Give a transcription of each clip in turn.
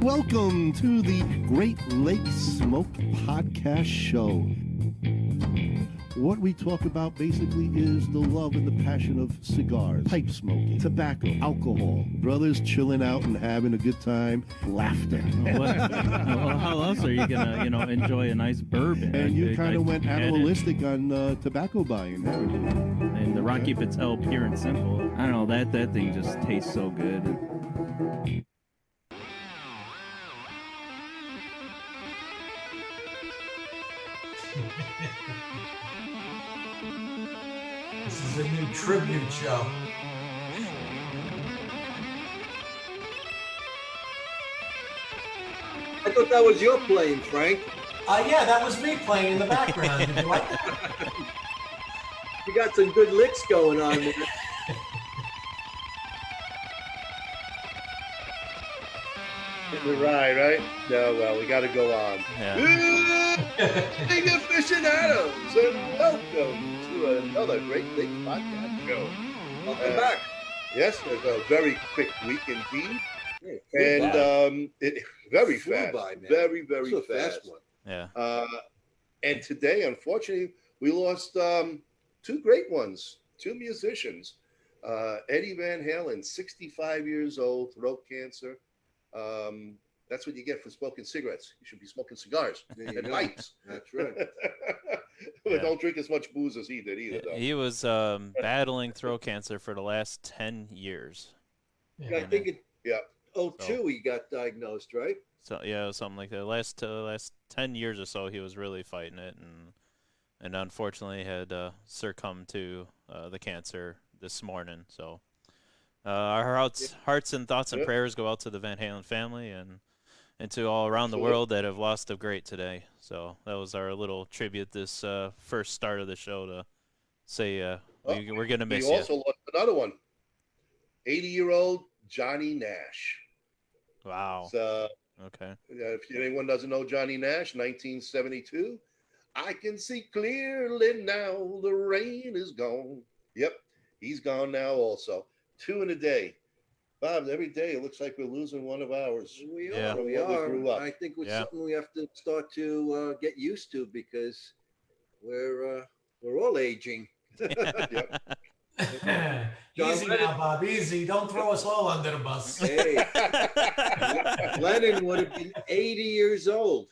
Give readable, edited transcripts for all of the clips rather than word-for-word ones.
Welcome to the Great Lakes Smoke Podcast Show. What we talk about basically is the love and the passion of cigars, pipe smoking, tobacco, alcohol, brothers chilling out and having a good time, laughter. Well, how else are you gonna, enjoy a nice bourbon? And you kind of went animalistic on tobacco buying, haven't you? And the Rocky Patel Pure and Simple. I don't know, that thing just tastes so good. This is a new tribute show. I thought that was your playing, Frank. Yeah, that was me playing in the background. Did you like that? You got some good licks going on there. Right? No, well, we got to go on. Yeah. Big aficionados, and welcome to another Great Lakes Podcast Show. Welcome back. Yes, it was a very quick week indeed. And very fast. By, very, very fast. Fast one. Yeah. And today, unfortunately, we lost two great ones, two musicians. Eddie Van Halen, 65 years old, throat cancer. That's what you get for smoking cigarettes. You should be smoking cigars and pipes. That's right. But don't drink as much booze as he did either, though. He was battling throat cancer for the last 10 years. Yeah, I think he got diagnosed, right? So yeah, something like that. Last 10 years or so, he was really fighting it, and unfortunately had succumbed to the cancer this morning. So our hearts and thoughts and prayers go out to the Van Halen family and to all around the world that have lost a great today. So that was our little tribute this first start of the show to say we're going to miss you. We also lost another one, 80-year-old Johnny Nash. Wow. So, okay. If anyone doesn't know Johnny Nash, 1972, I can see clearly now the rain is gone. Yep, he's gone now also. 2 in a day. Bob, every day it looks like we're losing one of ours. We are. Yeah. We are. I think it's something we have to start to get used to because we're all aging. Yep. Easy now, Bob. Easy. Don't throw us all under the bus. Hey, Lennon would have been 80 years old.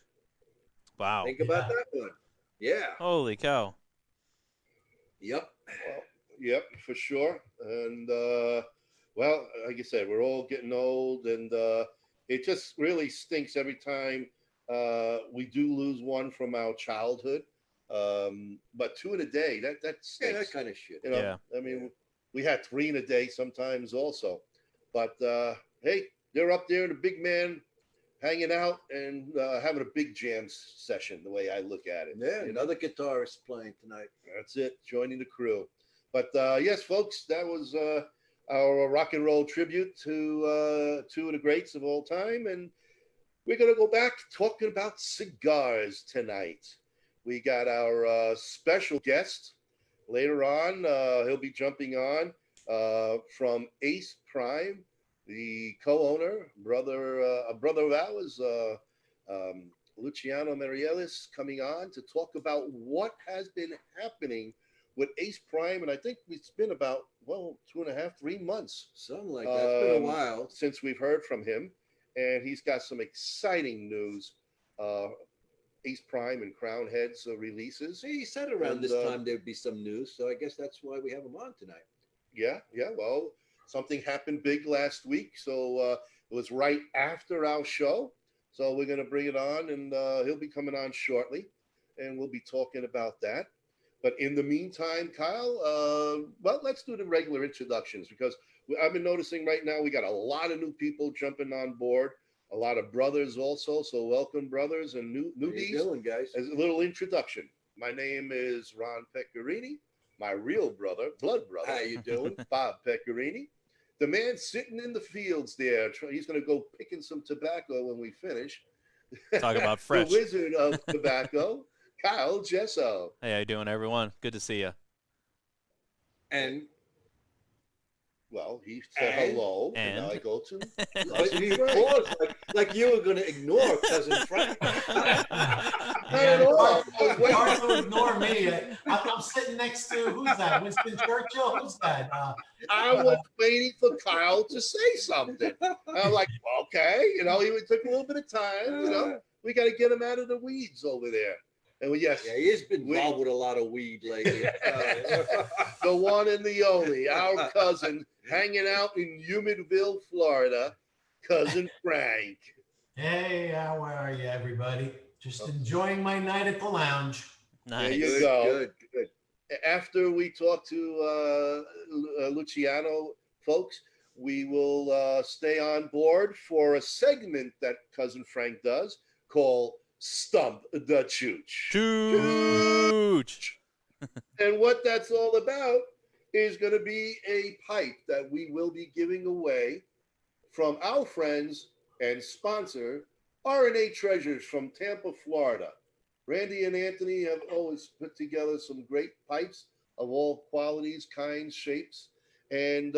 Wow. Think about that one. Yeah. Holy cow. Yep. Well, yep, for sure. And well, like I said, we're all getting old, and it just really stinks every time we do lose one from our childhood. But 2 in a day, that stinks. Yeah, that kind of shit. Yeah. I mean, we had 3 in a day sometimes also. But hey, they're up there, the big man hanging out and having a big jam session, the way I look at it. Yeah, another guitarist playing tonight. That's it, joining the crew. But yes, folks, that was our rock and roll tribute to 2 of the greats of all time. And we're going to go back talking about cigars tonight. We got our special guest later on. He'll be jumping on from ACE Prime, the co-owner, a brother of ours, Luciano Marielis, coming on to talk about what has been happening with ACE Prime. And I think it's been about, 2.5, 3 months. Something like that. It's been a while since we've heard from him. And he's got some exciting news. ACE Prime and Crown Heads releases. See, he said around this time there'd be some news, so I guess that's why we have him on tonight. Yeah. Well, something happened big last week, so it was right after our show. So we're going to bring it on, and he'll be coming on shortly, and we'll be talking about that. But in the meantime, Kyle, let's do the regular introductions, because I've been noticing right now we got a lot of new people jumping on board. A lot of brothers also, so welcome, brothers and newbies. How you doing, guys? As a little introduction, my name is Ron Pecorini. My real brother, blood brother. How you doing? Bob Pecorini. The man sitting in the fields there. He's going to go picking some tobacco when we finish. Talk about fresh. The wizard of tobacco, Kyle Gesso. Hey, how you doing, everyone? Good to see you. And Well, he said hello, and now I go to But you paused like you were going to ignore Cousin Frank. Not at all. Hard to ignore me. I'm sitting next to, who's that? Winston Churchill? Who's that? I was waiting for Kyle to say something. I'm like, okay, you know, he took a little bit of time. You know, we got to get him out of the weeds over there. And yes, yeah, he has been involved with a lot of weed lately. The one and the only, our cousin, hanging out in Humidville, Florida, Cousin Frank. Hey, how are you, everybody? Just enjoying my night at the lounge. Nice. There you go. Good. After we talk to Luciano, folks, we will stay on board for a segment that Cousin Frank does called Stump the Chooch. Chooch. And what that's all about is going to be a pipe that we will be giving away from our friends and sponsor, RNA Treasures from Tampa, Florida. Randy and Anthony have always put together some great pipes of all qualities, kinds, shapes. And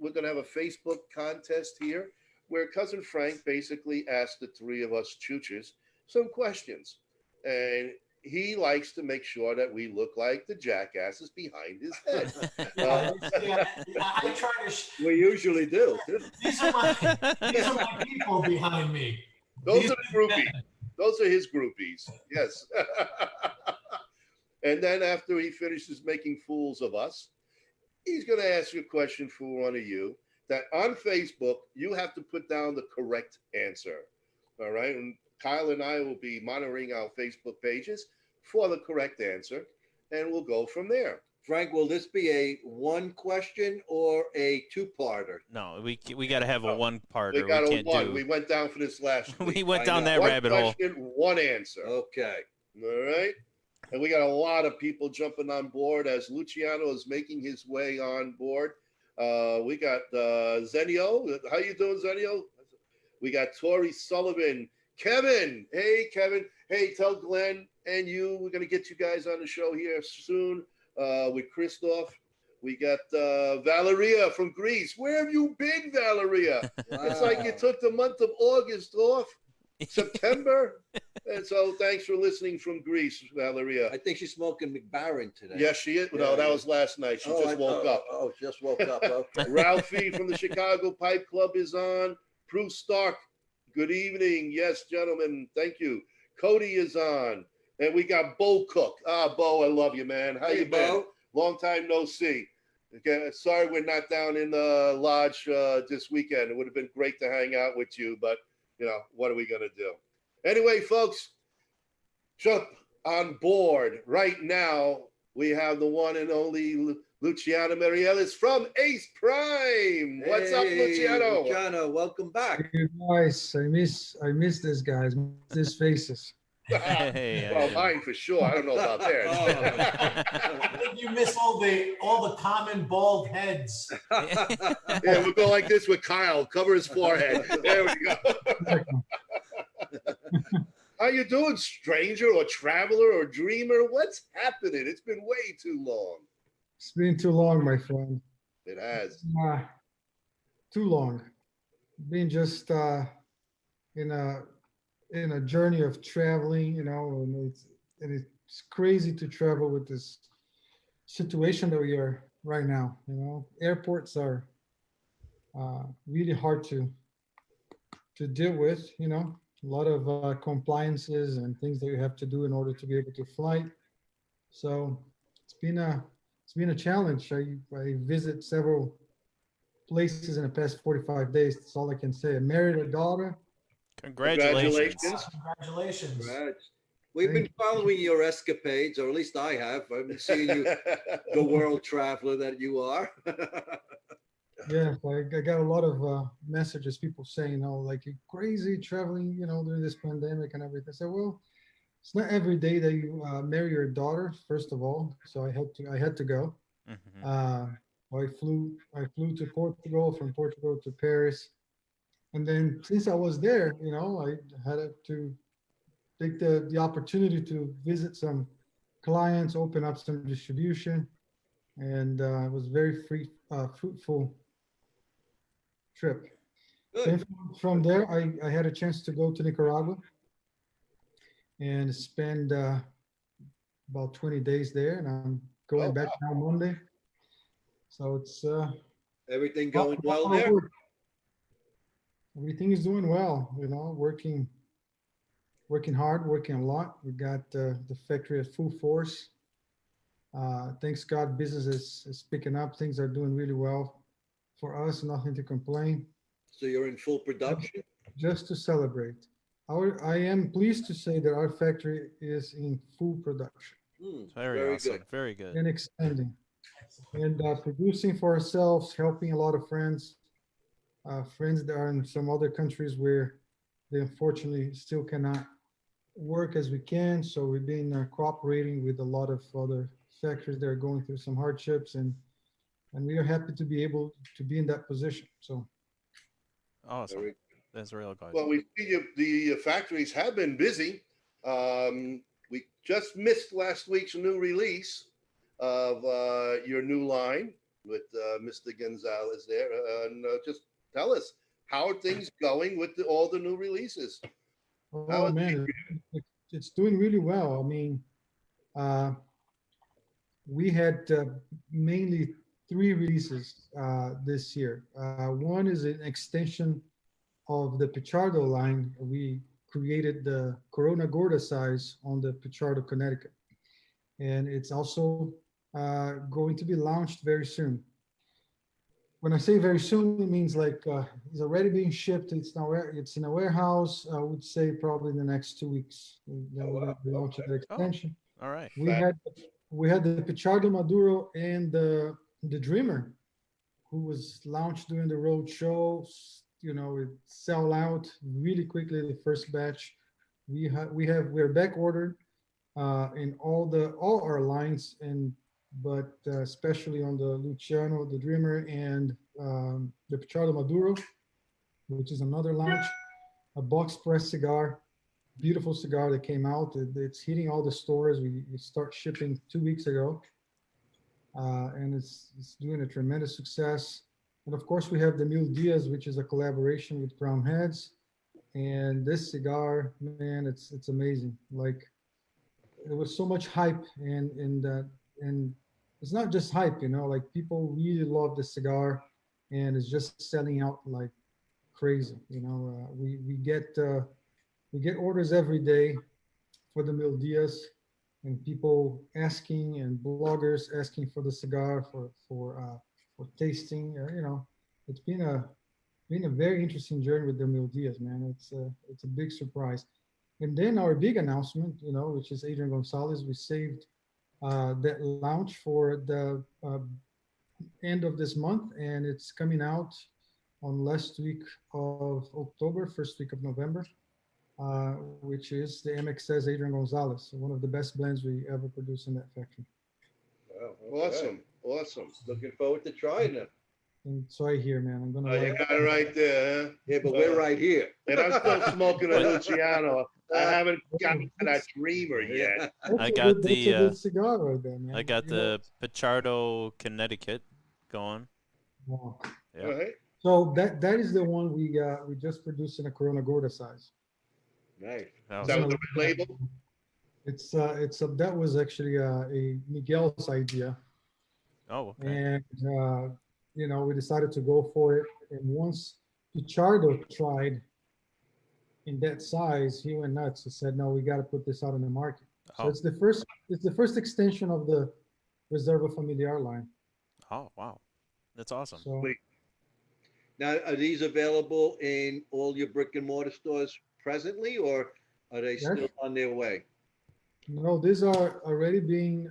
we're going to have a Facebook contest here where Cousin Frank basically asked the three of us choochers some questions. And he likes to make sure that we look like the jackasses behind his head. I try to. We usually do. These are my people behind me. Those are the groupies. Those are his groupies. Yes. And then after he finishes making fools of us, he's going to ask you a question for one of you that on Facebook, you have to put down the correct answer. All right. And Kyle and I will be monitoring our Facebook pages for the correct answer, and we'll go from there. Frank, will this be a one question or a two-parter? No, we got to have a one-parter. We got can't a one. do. We went down for this last week. We went down that one rabbit question, hole. One answer. Okay. All right. And we got a lot of people jumping on board as Luciano is making his way on board. We got Zenio. How you doing, Zenio? We got Tori Sullivan. Kevin. Hey, Kevin. Hey, tell Glenn and you, we're going to get you guys on the show here soon with Christoph. We got Valeria from Greece. Where have you been, Valeria? Wow. It's like you took the month of August off, September. And so thanks for listening from Greece, Valeria. I think she's smoking McBaron today. Yes, she is. No, that was last night. She just woke up. Oh, just woke up. Okay. Ralphie from the Chicago Pipe Club is on. Bruce Stark. Good evening. Yes, gentlemen. Thank you. Cody is on. And we got Bo Cook. Bo, I love you, man. How you been? Bo. Long time no see. Okay, sorry we're not down in the lodge this weekend. It would have been great to hang out with you, but, you know, what are we going to do? Anyway, folks, jump on board. Right now, we have the one and only Luciano Marielis from ACE Prime. What's up, Luciano? Luciano, welcome back. Hey guys, I miss this guys, these faces. Well, mine for sure. I don't know about theirs. I think you miss all the common bald heads. Yeah, we'll go like this with Kyle. Cover his forehead. There we go. How you doing, stranger or traveler or dreamer? What's happening? It's been way too long. It's been too long, my friend. It has. Too long. Been just in a journey of traveling, you know, and it's crazy to travel with this situation that we are right now. You know, airports are really hard to deal with. You know, a lot of compliances and things that you have to do in order to be able to fly. So it's been a challenge. I visit several places in the past 45 days. That's all I can say. I married a daughter. Congratulations. Congratulations. Congrats. We've been following your escapades, or at least I have. I've been seeing you, the world traveler that you are. Yeah, I got a lot of messages, people saying, "Oh, like you're crazy traveling, you know, during this pandemic and everything." I said, "Well, it's not every day that you marry your daughter, first of all." So I had to go. Mm-hmm. I flew to Portugal, from Portugal to Paris, and then since I was there, you know, I had to take the opportunity to visit some clients, open up some distribution, and it was very fruitful trip. Good. Then from there, I had a chance to go to Nicaragua and spend about 20 days there, and I'm going Oh, back now Monday. So it's Everything lot- going well lot of there? work. Everything is doing well, working hard, working a lot. We got the factory at full force. Thanks God, business is picking up. Things are doing really well for us. Nothing to complain. So you're in full production? Just to celebrate. I am pleased to say that our factory is in full production Very Very awesome. good. Very good. and expanding and producing for ourselves, helping a lot of friends, friends that are in some other countries where they unfortunately still cannot work as we can. So we've been cooperating with a lot of other factories that are going through some hardships, and we are happy to be able to be in that position. So Awesome. Very That's real good. well, we see the factories have been busy. We just missed last week's new release of your new line with Mr. Gonzalez there. And just tell us, how are things going with all the new releases? How oh is man, it's doing really well. I mean, uh, we had mainly three releases this year. One is an extension of the Pichardo line. We created the Corona Gorda size on the Pichardo, Connecticut, and it's also going to be launched very soon. When I say very soon, it means like it's already being shipped. It's in a warehouse. I would say probably in the next 2 weeks. Then Oh, we're going wow. to launch the extension. All right. We had the Pichardo Maduro and the Dreamer, who was launched during the road shows. You know, it sell out really quickly. The first batch, we're back ordered in all our lines, and but especially on the Luciano, the Dreamer, and the Pichardo Maduro, which is another launch, a box press cigar, beautiful cigar that came out. It's hitting all the stores. We start shipping 2 weeks ago, and it's doing a tremendous success. And of course, we have the Mil Diaz, which is a collaboration with Crown Heads. And this cigar, man, it's amazing. Like there was so much hype, and it's not just hype, you know. Like people really love the cigar, and it's just selling out like crazy. You know, we get orders every day for the Mil Diaz, and people asking and bloggers asking for the cigar for tasting. You know, it's been a very interesting journey with the Mil Diaz, man. It's a big surprise. And then our big announcement, you know, which is Adrian Gonzalez, we saved that launch for the end of this month, and it's coming out on last week of October, first week of November, which is the MXS Adrian Gonzalez, one of the best blends we ever produced in that factory. Wow. Awesome, awesome. Looking forward to trying it. And so I hear, man, I'm gonna You like. got it right there, huh? Yeah, but we're right here. And I'm still smoking a Luciano. I haven't gotten to that That's- Dreamer yet. that's I a got good- the, that's a good cigar right there, man. I got You know, the Pichardo, Connecticut going. wow. Yeah. Right? So that is the one we just produced in a Corona Gorda size. Nice. That Is was that You was know, the red label? that was actually a Miguel's idea, oh, okay. and you know, we decided to go for it. And once Pichardo tried in that size, he went nuts. He said, "No, we got to put this out in the market." So Oh. it's the first extension of the Reserva Familiar line. Oh, wow. That's awesome. So Wait. Now, are these available in all your brick and mortar stores presently, or are they still on their way? no, these are already being,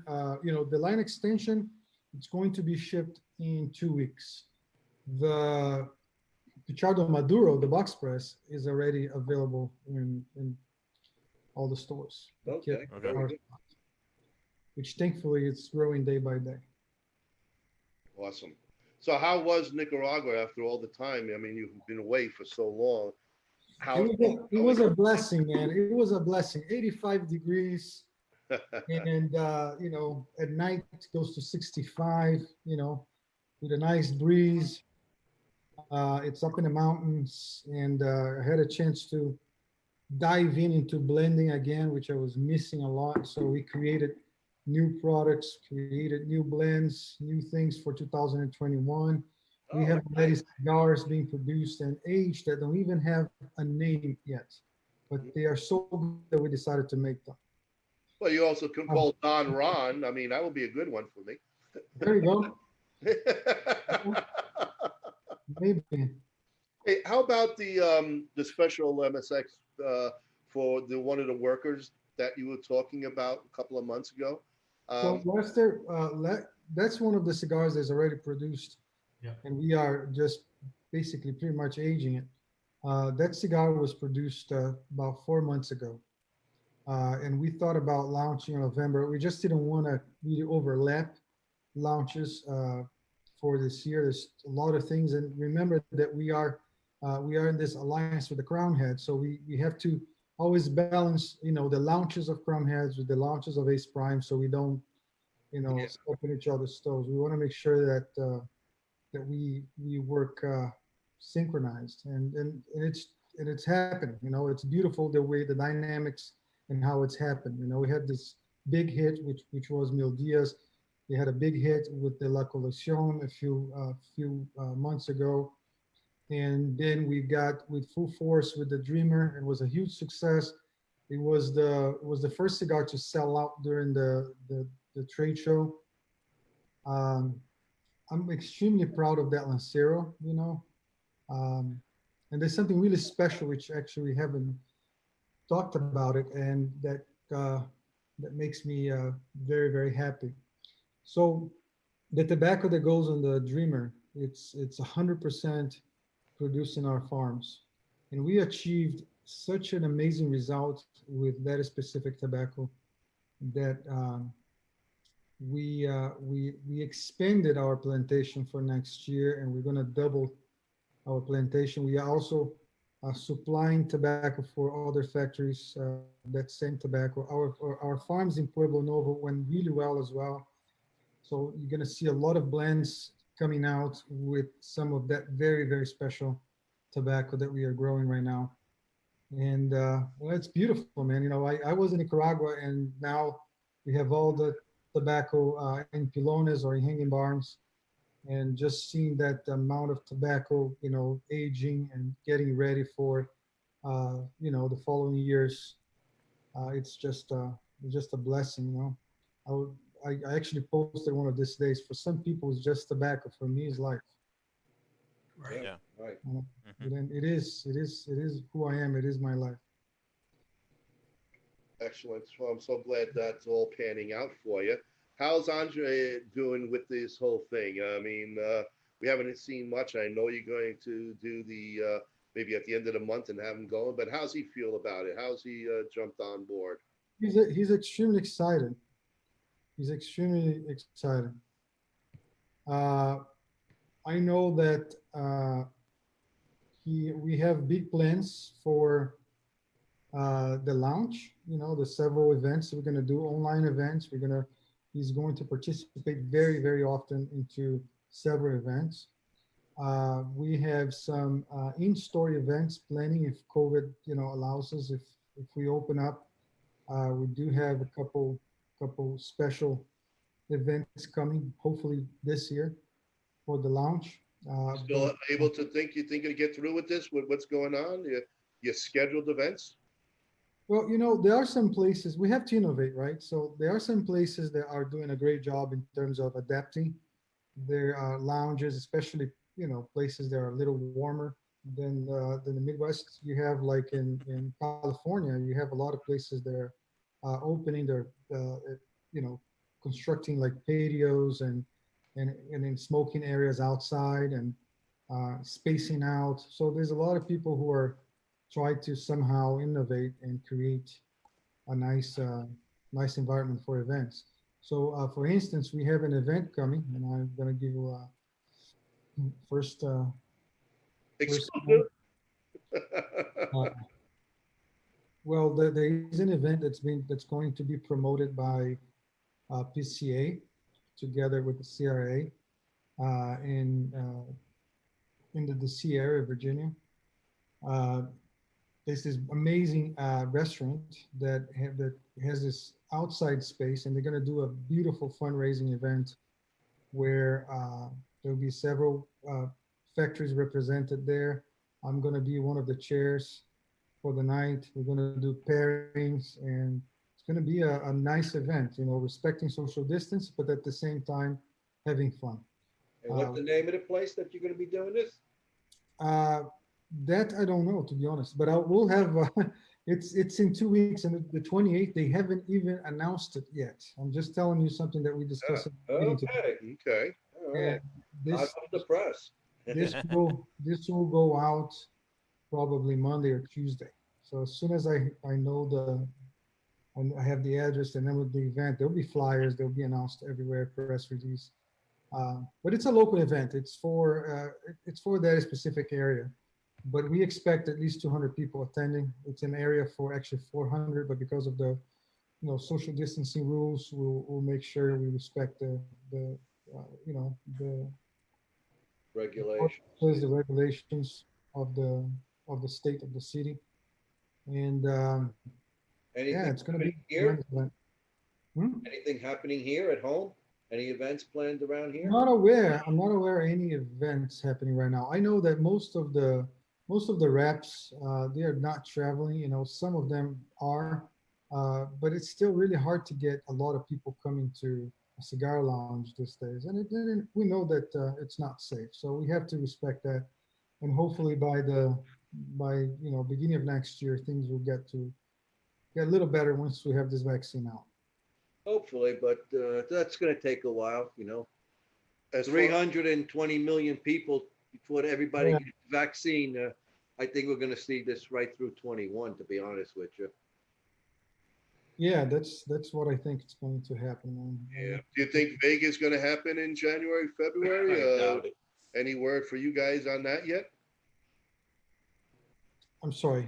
you know, the line extension. It's going to be shipped in 2 weeks. The Pichardo Maduro, the box press, is already available in all the stores. Okay, very Our- good. Which thankfully it's growing day by day. Awesome. So how was Nicaragua after all the time? I mean, you've been away for so long. How It was a blessing, man. It was a blessing. 85 degrees, and you know, at night it goes to 65. You know, with a nice breeze. It's up in the mountains, and I had a chance to dive into blending again, which I was missing a lot. So we created new products, created new blends, new things for 2021. We Oh, have already cigars being produced and aged that don't even have a name yet, but they are so good that we decided to make them. well, you also can Uh, call Don Ron. I mean, that would be a good one for me. there you go. Maybe. Hey, how about the special MSX for the one of the workers that you were talking about a couple of months ago? So Um, Lester, that's one of the cigars that's already produced, Yeah. and we are just basically pretty much aging it. That cigar was produced about 4 months ago, and we thought about launching in November. We just didn't want to really overlap launches for this year. There's a lot of things, and remember that we are in this alliance with the Crown Head, so we have to always balance, the launches of Crown Heads with the launches of Ace Prime, so we don't, yeah, step on each other's toes. We want to make sure that we work synchronized, and it's happening. It's beautiful the way the dynamics and how it's happened. We had this big hit, which was Mil Diaz. They had a big hit with the La Colección a few months ago, and then we got with full force with the Dreamer. It was a huge success. It was the first cigar to sell out during the trade show. Um, I'm extremely proud of that Lancero. Um, and there's something really special which actually we haven't talked about it, and uh, that makes me very very happy. So the tobacco that goes on the Dreamer, it's 100% produced in our farms, and we achieved such an amazing result with that specific tobacco that we expanded our plantation for next year, and we're going to double our plantation. We are also supplying tobacco for other factories, that same tobacco. Our farms in Pueblo Novo went really well as well. So you're going to see a lot of blends coming out with some of that very, very special tobacco that we are growing right now. And well, it's beautiful, man. I was in Nicaragua, and now we have all the tobacco in pilones or in hanging barns, and just seeing that amount of tobacco, aging and getting ready for, the following years. It's just a blessing. I would, I actually posted one of these days. For some people, it's just tobacco. For me, it's life. Right. Yeah. right. Hmm. It is who I am. It is my life. Excellent. Well, I'm so glad that's all panning out for you. How's Andre doing with this whole thing? I mean, we haven't seen much. I know you're going to do the maybe at the end of the month and have him going, but how's he feel about it? How's he jumped on board? He's extremely excited. He's extremely excited. Uh, I know that we have big plans for the launch. The several events we're going to do, online events. He's going to participate very, very often into several events. We have some in-store events planning if COVID, allows us. If we open up, we do have a couple special events coming, hopefully this year for the launch. You But still able to think you think you get through with this with what's going on? Your scheduled events? well, there are some places we have to innovate, right? So there are some places that are doing a great job in terms of adapting. There are lounges, especially places that are a little warmer than the Midwest. You have like in California, you have a lot of places that are opening their you know constructing like patios and in smoking areas outside and spacing out. So there's a lot of people who are trying to somehow innovate and create a nice environment for events. So, for instance, we have an event coming, and I'm going to give you first first one. Exclusive? Uh, well, there is an event that's going to be promoted by PCA together with the CRA in in the DC area, Virginia. Uh, there's this amazing restaurant that has this outside space, and they're going to do a beautiful fundraising event where there'll be several factories represented there. I'm going to be one of the chairs for the night. We're going to do pairings, and it's going to be a nice event, respecting social distance, but at the same time, having fun. And what's the name of the place that you're going to be doing this? Uh, that I don't know, to be honest, but I will have. It's in 2 weeks, and the 28th. They haven't even announced it yet. I'm just telling you something that we discussed. At the meeting today. Okay. All right. And this Hot off the press. this will go out probably Monday or Tuesday. So as soon as I know and I have the address and then with the event, there'll be flyers. They'll be announced everywhere, press release. But it's a local event. It's for that specific area. But we expect at least 200 people attending. It's an area for actually 400, but because of the social distancing rules, we'll make sure we respect the Regulations. the regulations of the state of the city. And Anything it's going to be happening here? event. Hmm? Anything happening here at home? Any events planned around here? I'm not aware of any events happening right now. I know that most of the reps they are not traveling. Some of them are, but it's still really hard to get a lot of people coming to a cigar lounge these days, and we know that it's not safe. So we have to respect that, and hopefully by beginning of next year things will get a little better once we have this vaccine out. Hopefully, but that's going to take a while, As far- 320 million people before everybody Yeah. gets the vaccine. I think we're going to see this right through 21, to be honest with you. Yeah, that's what I think is going to happen. Do you think Vegas going to happen in January, February? I doubt it. Any word for you guys on that yet? I'm sorry,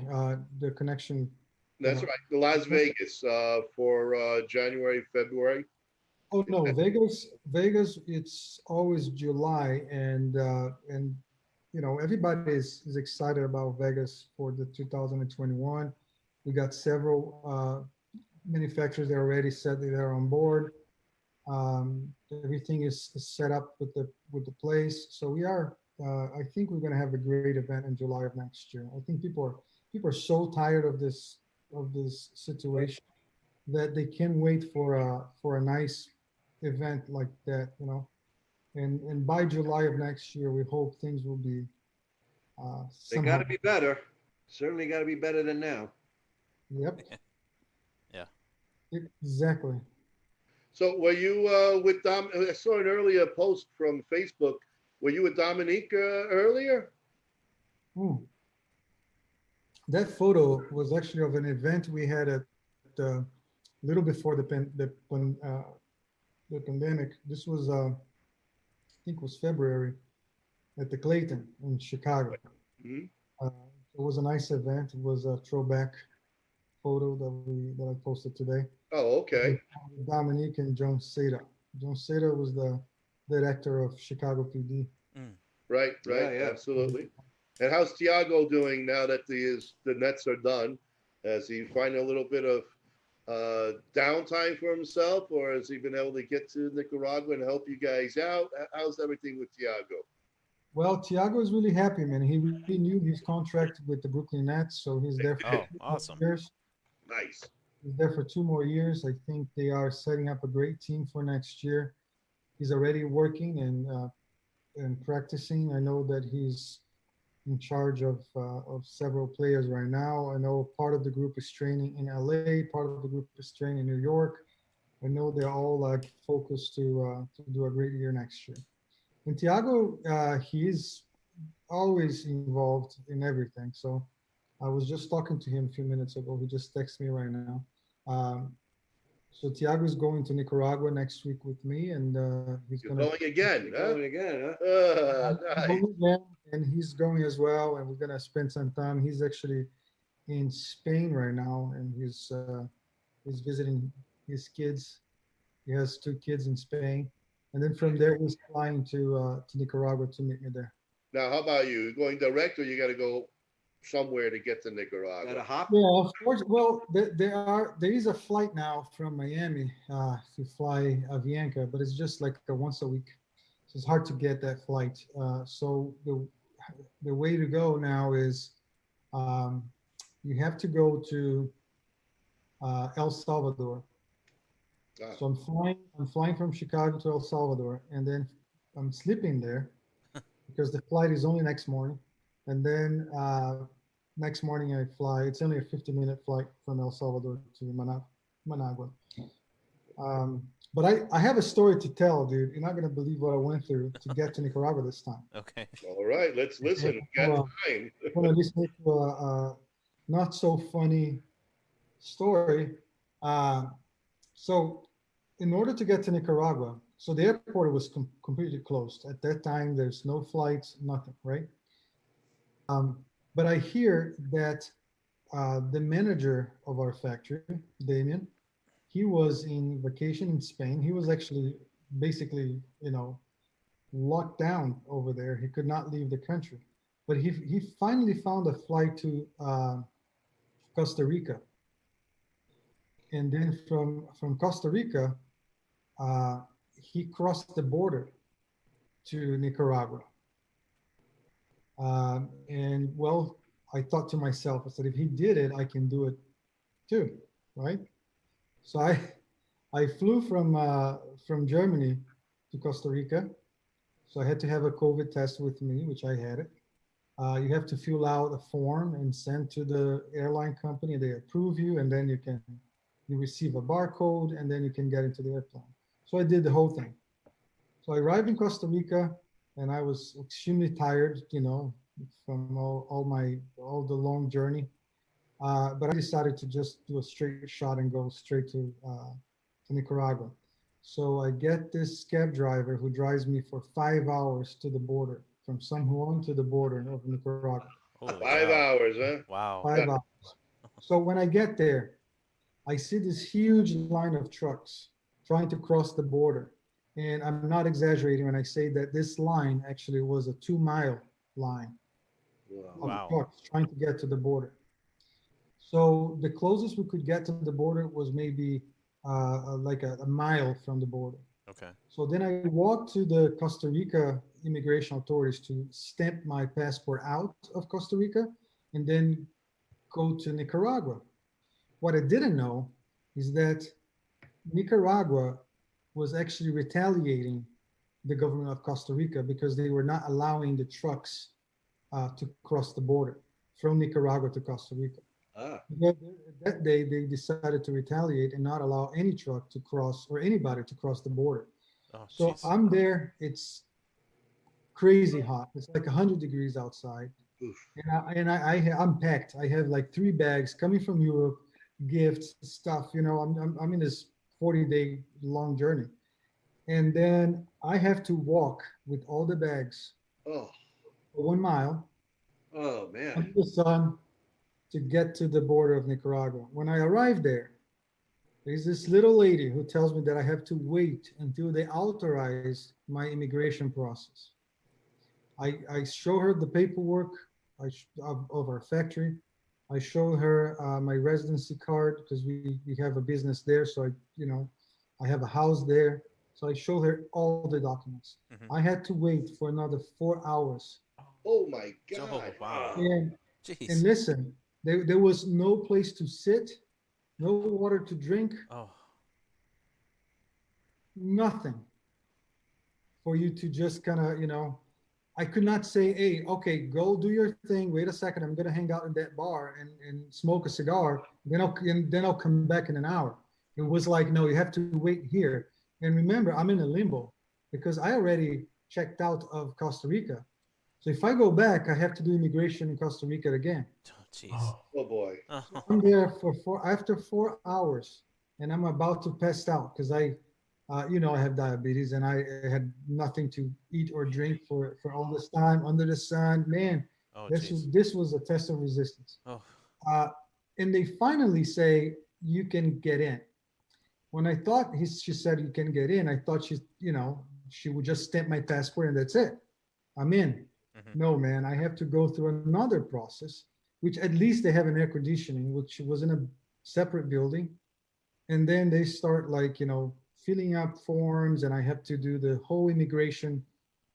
the connection. That's right. The Las Vegas for January, February. Oh no, Vegas. It's always July, and everybody is excited about Vegas for the 2021. We got several manufacturers that already said that they're on board. Everything is set up with the place, so we are. I think we're going to have a great event in July of next year. I think people are so tired of this situation that they can't wait for a nice event like that, and by July of next year, we hope things will be They got somehow. to be better. Certainly got to be better than now. Yep, Yeah. exactly. So were you with Dom? I saw an earlier post from Facebook. Were you with Dominique earlier? Hmm. That photo was actually of an event we had at little before the pandemic. This was I think it was February at the Clayton in Chicago. Mhm. It was a nice event. It was a throwback photo that I posted today. Oh, okay. Dominique and John Seda. John Seda was the director of Chicago PD. Right, Yeah. absolutely. And how's Tiago doing now that the Nets are done? Has he find a little bit of downtime for himself, or has he been able to get to Nicaragua and help you guys out? How's everything with Tiago? Well, Tiago is really happy, man. He renewed his contract with the Brooklyn Nets, so he's there for Oh, 2 more awesome. years. Nice. He's there for 2 more years. I think they are setting up a great team for next year. He's already working and practicing. I know that he's in charge of several players right now. I know part of the group is training in LA, part of the group is training in New York. I know they're all like focused to do a great year next year. And Tiago, he's always involved in everything. So I was just talking to him a few minutes ago. He just texted me right now. So Tiago is going to Nicaragua next week with me, and he's You're gonna going again, You're huh? going again, huh? I'm Nice. going again, and he's going as well, and we're gonna spend some time. He's actually in Spain right now, and he's visiting his kids. He has 2 kids in Spain, and then from there he's flying to Nicaragua to meet me there. Now, how about you? You going direct, or you got to go somewhere to get to Got a Nicaragua? hop? Yeah, of course. Well, there is a flight now from Miami to fly Avianca, but it's just like a once a week. So it's hard to get that flight. So the way to go now is um, you have to go to El Salvador. Ah, So I'm flying from Chicago to El Salvador, and then I'm sleeping there because the flight is only next morning. And then next morning I fly. It's only a 50-minute flight from El Salvador to Managua. But I have a story to tell, dude. You're not gonna believe what I went through to get to Nicaragua this time. Okay. all right, let's listen. We got time. I'm gonna listen to a not so funny story. Uh, so, in order to get to Nicaragua, so the airport was completely closed at that time. There's no flights, nothing, right? But I hear that the manager of our factory, Damien, he was in vacation in Spain. He was actually basically, locked down over there. He could not leave the country, but he finally found a flight to Costa Rica, and then from Costa Rica, uh, he crossed the border to Nicaragua. And well, I thought to myself, I said, if he did it, I can do it too, right? So I flew from Germany to Costa Rica. So I had to have a COVID test with me, which I had it. You have to fill out a form and send to the airline company. They approve you, and then you receive a barcode, and then you can get into the airplane. So I did the whole thing. So I arrived in Costa Rica, and I was extremely tired, from all the long journey. But I decided to just do a straight shot and go straight to Nicaragua. So I get this cab driver who drives me for 5 hours to the border, from San Juan to the border of Nicaragua. Holy 5 hours, huh? Wow. 5 hours. So when I get there, I see this huge line of trucks trying to cross the border. And I'm not exaggerating when I say that this line actually was a 2 mile line Wow. of Wow. trucks trying to get to the border. So the closest we could get to the border was maybe like a mile from the border. Okay. So then I walked to the Costa Rica immigration authorities to stamp my passport out of Costa Rica and then go to Nicaragua. What I didn't know is that Nicaragua was actually retaliating the government of Costa Rica because they were not allowing the trucks to cross the border from Nicaragua to Costa Rica. Ah, But that day, they decided to retaliate and not allow any truck to cross or anybody to cross the border. Oh, So jeez. I'm there. It's crazy hot. It's like 100 degrees outside. oof. I'm packed. I have like 3 bags coming from Europe, gifts, stuff. I'm in this 40-day long journey. And then I have to walk with all the bags Oh, for 1 mile oh man. under the sun to get to the border of Nicaragua. When I arrive there's this little lady who tells me that I have to wait until they authorize my immigration process. I show her the paperwork of our factory. I show her my residency card because we have a business there. So I have a house there. So I show her all the documents. Mm-hmm. I had to wait for another 4 hours. Oh my Oh, God. wow. And Jeez. listen, there was no place to sit, no water to drink, Oh. nothing for you to just kind of, I could not say, hey, okay, go do your thing. Wait a second, I'm gonna hang out in that bar and smoke a cigar. Then I'll come back in an hour. It was like, no, you have to wait here. And remember, I'm in a limbo because I already checked out of Costa Rica. So if I go back, I have to do immigration in Costa Rica again. Oh, jeez. Oh, Oh boy. Oh. I'm there after 4 hours, and I'm about to pass out because I have diabetes and I had nothing to eat or drink for all this time under the sun. Man, Oh, this jeez. this was a test of resistance. Oh. Uh, and they finally say you can get in. When I thought she said you can get in, I thought she would just stamp my passport and that's it. I'm in. Mhm. No, man, I have to go through another process, which at least they have an air conditioning, which was in a separate building. And then they start like, filling out forms, and I have to do the whole immigration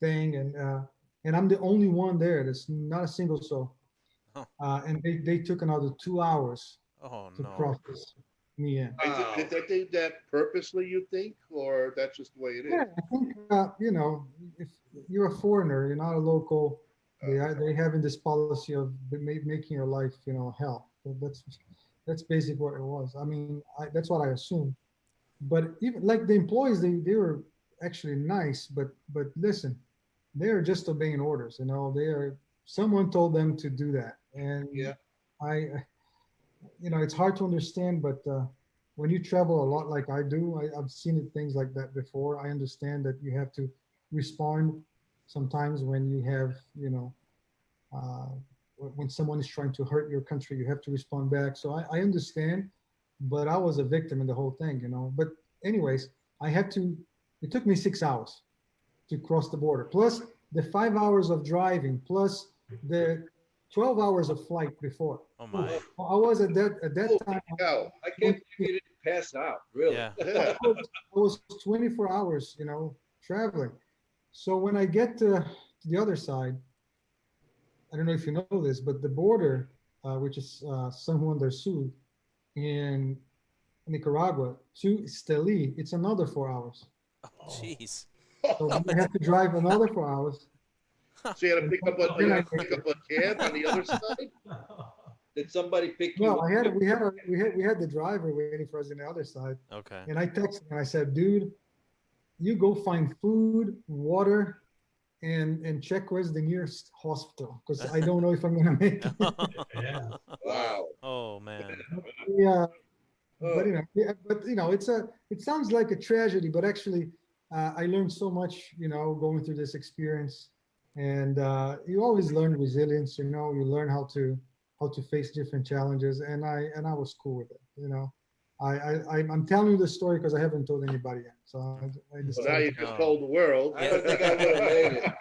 thing. And I'm the only one there. There's not a single soul. Oh, And they took another 2 hours oh to no. process me in. Did they do that purposely, you think, or that's just the way it is? Yeah, I think if you're a foreigner, you're not a local. They having this policy of making your life, hell. That's basically what it was. I mean, that's what I assume. But even like the employees, they were actually nice. But listen, they are just obeying orders. They are. Someone told them to do that, and Yeah. I it's hard to understand, but when you travel a lot like I do, I've seen it, things like that before. I understand that you have to respond sometimes when you have, uh, when someone is trying to hurt your country, you have to respond back. So I understand, but I was a victim in the whole thing. But anyways, I had to. It took me 6 hours to cross the border, plus the 5 hours of driving, plus the 12 hours of flight before. Oh my. I was at that Holy time. cow. I can't believe you didn't pass out, really. Yeah. Yeah. I was 24 hours, traveling. So when I get to the other side, I don't know if you know this, but the border, which is San Juan del Sur in Nicaragua to Esteli, it's another 4 hours. Oh, jeez. So then I have to drive another 4 hours. So you had to pick up Then I- a cab on the other side. Did somebody pick you No, up? we had the driver waiting for us on the other side, Okay. and I texted him and I said, "Dude, you go find food, water, and check where's the nearest hospital because I don't know if I'm gonna make it." Yeah. Wow. Oh man. Yeah, Oh, it sounds like a tragedy, but actually, I learned so much, going through this experience, and you always learn resilience. You learn how to face different challenges, and I was cool with it. I'm telling you the story because I haven't told anybody yet, so I So now you decided. just Oh. told the world. I don't think I would have made it.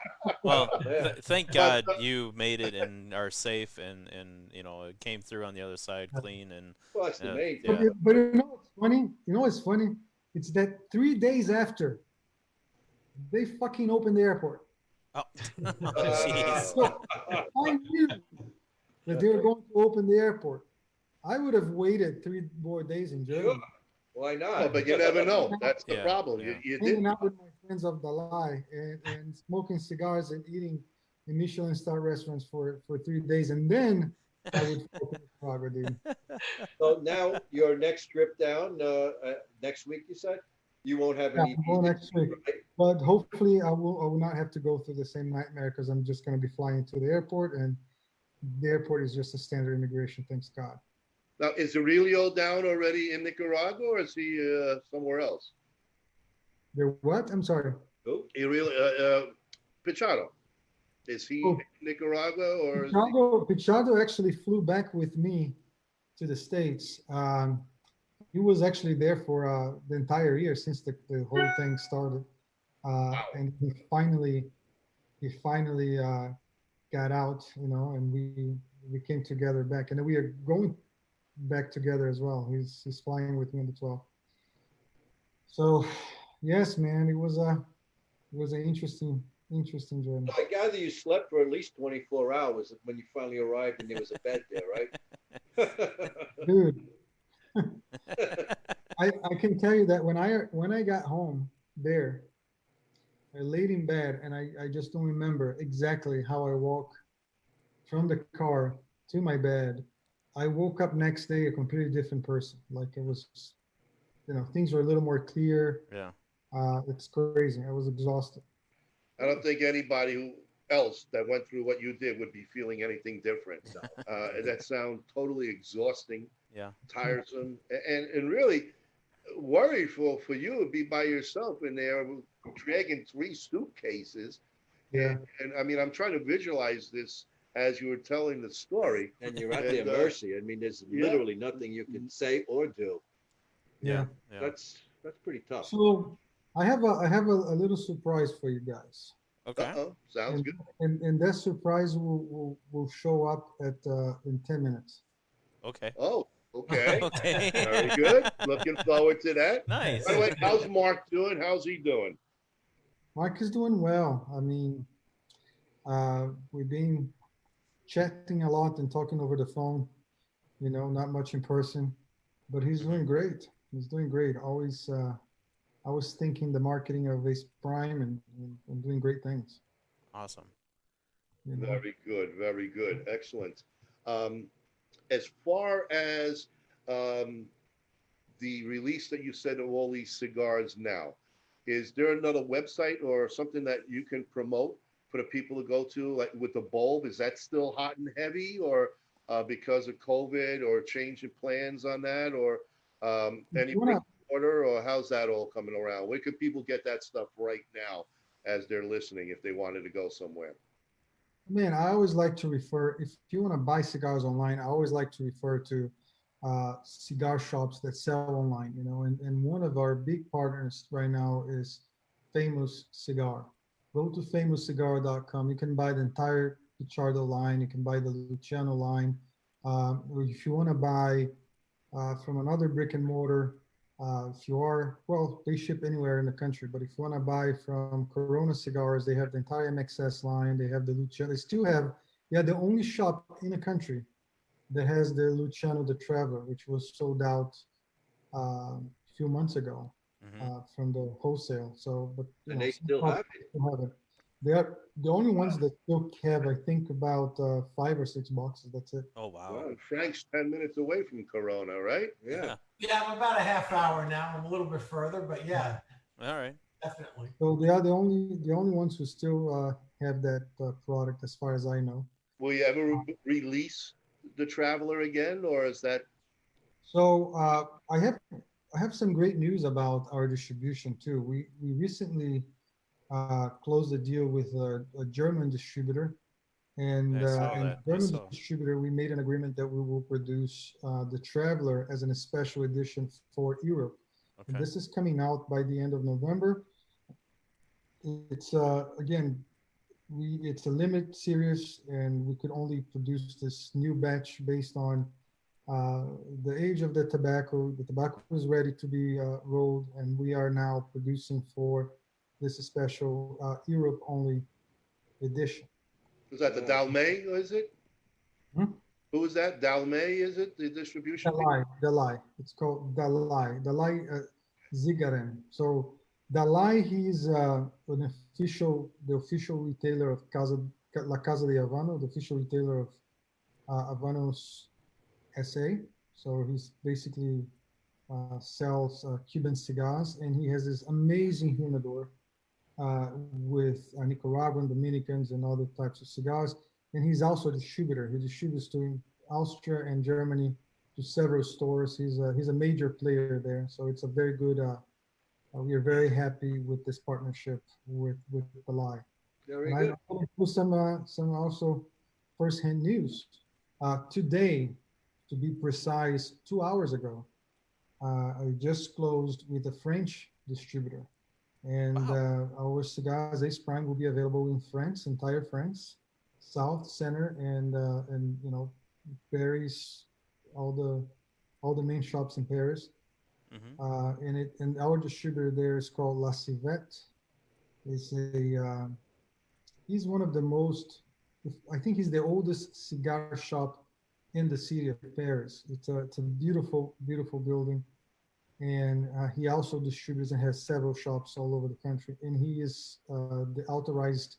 Well, Man. thank God you made it and are safe and it came through on the other side clean and Well, that's the main yeah. thing. But you know what's funny? It's that 3 days after they fucking opened the airport. Oh, jeez. So I knew that they were going to open the airport. I would have waited 3 more days in Germany, Sure. Why Oh, not? but you never know. That's the Yeah, problem. yeah. You hanging didn't. out with my friends of Dalai and smoking cigars and eating in Michelin star restaurants for 3 days, and then I would open Prague, dude. So now your next trip down next week, you said you won't have Yeah, any I'm going visas, next week. right? But hopefully, I will not have to go through the same nightmare because I'm just going to be flying to the airport, and the airport is just a standard immigration. Thanks God. Now, is Aurelio down already in Nicaragua, or is he somewhere else? The what? I'm sorry. Who? Aurelio, Pichado, is he Oh. in Nicaragua, or is he? Pichado actually flew back with me to the States. He was actually there for the entire year since the whole thing started, and he finally got out, and we came together back, and we are going back together as well. He's flying with me on the 12th. So, yes, man, it was an interesting journey. I gather you slept for at least 24 hours when you finally arrived and there was a bed there, right? Dude, I can tell you that when I got home there, I laid in bed and I just don't remember exactly how I walked from the car to my bed. I woke up next day a completely different person. Like it was, things were a little more clear. Yeah. It's crazy. I was exhausted. I don't think anybody else that went through what you did would be feeling anything different. That sounds totally exhausting, Yeah. tiresome, and really worryful for you to be by yourself in there dragging 3 suitcases. Yeah. And I mean, I'm trying to visualize this as you were telling the story. And you're at their And, mercy. I mean, there's yeah. literally nothing you can say or do. Yeah. Yeah. That's pretty tough. So I have a little surprise for you guys. Okay. Sounds good. And that surprise will show up at in 10 minutes. Okay. Oh, okay. Okay. Very good. Looking forward to that. Nice. By the way, how's Mark doing? How's he doing? Mark is doing well. I mean, we've been chatting a lot and talking over the phone, not much in person, but he's Mhm. doing great. He's doing great. Always thinking the marketing of Ace Prime and doing great things. Awesome. You know, Very good. Very good. Excellent. Um, as far as um, the release that you said of all these cigars now, is there another website or something that you can promote for the people to go to, like with the bulb? Is that still hot and heavy, or because of COVID, or change in plans on that, or if any you brick wanna, and mortar, or how's that all coming around? Where could people get that stuff right now as they're listening if they wanted to go somewhere? man, I always like to refer, if you want to buy cigars online, I always like to refer to cigar shops that sell online, and one of our big partners right now is Famous Cigar. Go to famouscigar.com. You can buy the entire Pichardo line. You can buy the Luciano line. Or if you want to buy from another brick and mortar. If you are, well, they ship anywhere in the country, but if you want to buy from Corona Cigars, they have the entire MXS line. They have the Luciano. They still have, yeah, the only shop in the country that has the Luciano the Traveler, which was sold out a few months ago Mhm. from the wholesale. So, but And they some still shops have it. still have it. They are the only ones that still have, I think, about 5 or 6 boxes. That's it. Oh wow. Wow. And Frank's 10 minutes away from Corona, right? Yeah. Yeah, I'm about a half hour now. I'm a little bit further, but yeah, All right. definitely. So they are the only ones who still have that product, as far as I know. Will you ever release the Traveler again, or is that So I have some great news about our distribution too. We recently closed a deal with a German distributor, and I saw and that. I German saw. distributor, we made an agreement that we will produce the Traveler as a special edition for Europe. And Okay. this is coming out by the end of November. It's again, it's a limit series, and we could only produce this new batch based on uh, the age of the tobacco. The tobacco is ready to be rolled, and we are now producing for this special Europe only edition. is that the Dalmay, is it? Hmm? Who is that? Dalmay, is it? The distribution people? Dalai. It's called Dalai Zigaren. So Dalai, he's the official retailer of La Casa de Havana, the official retailer of Habanos SA. So he's basically sells Cuban cigars, and he has this amazing humidor with Nicaraguan, Dominicans, and other types of cigars. And he's also a distributor. He distributes to Austria and Germany to several stores. He's a major player there. So it's a very good. We are very happy with this partnership with the Lie. Very And I good. want to put some also firsthand news. Today, to be precise, 2 hours ago, I just closed with a French distributor, and Wow. our cigars Ace Prime will be available in France, entire France, South, Center, and Paris, all the all the main shops in Paris. Mhm. And our distributor there is called La Civette. Is a He's one of the most, I think he's the oldest cigar shop in the city of Paris. It's a beautiful beautiful building, and he also distributes and has several shops all over the country. And he is the authorized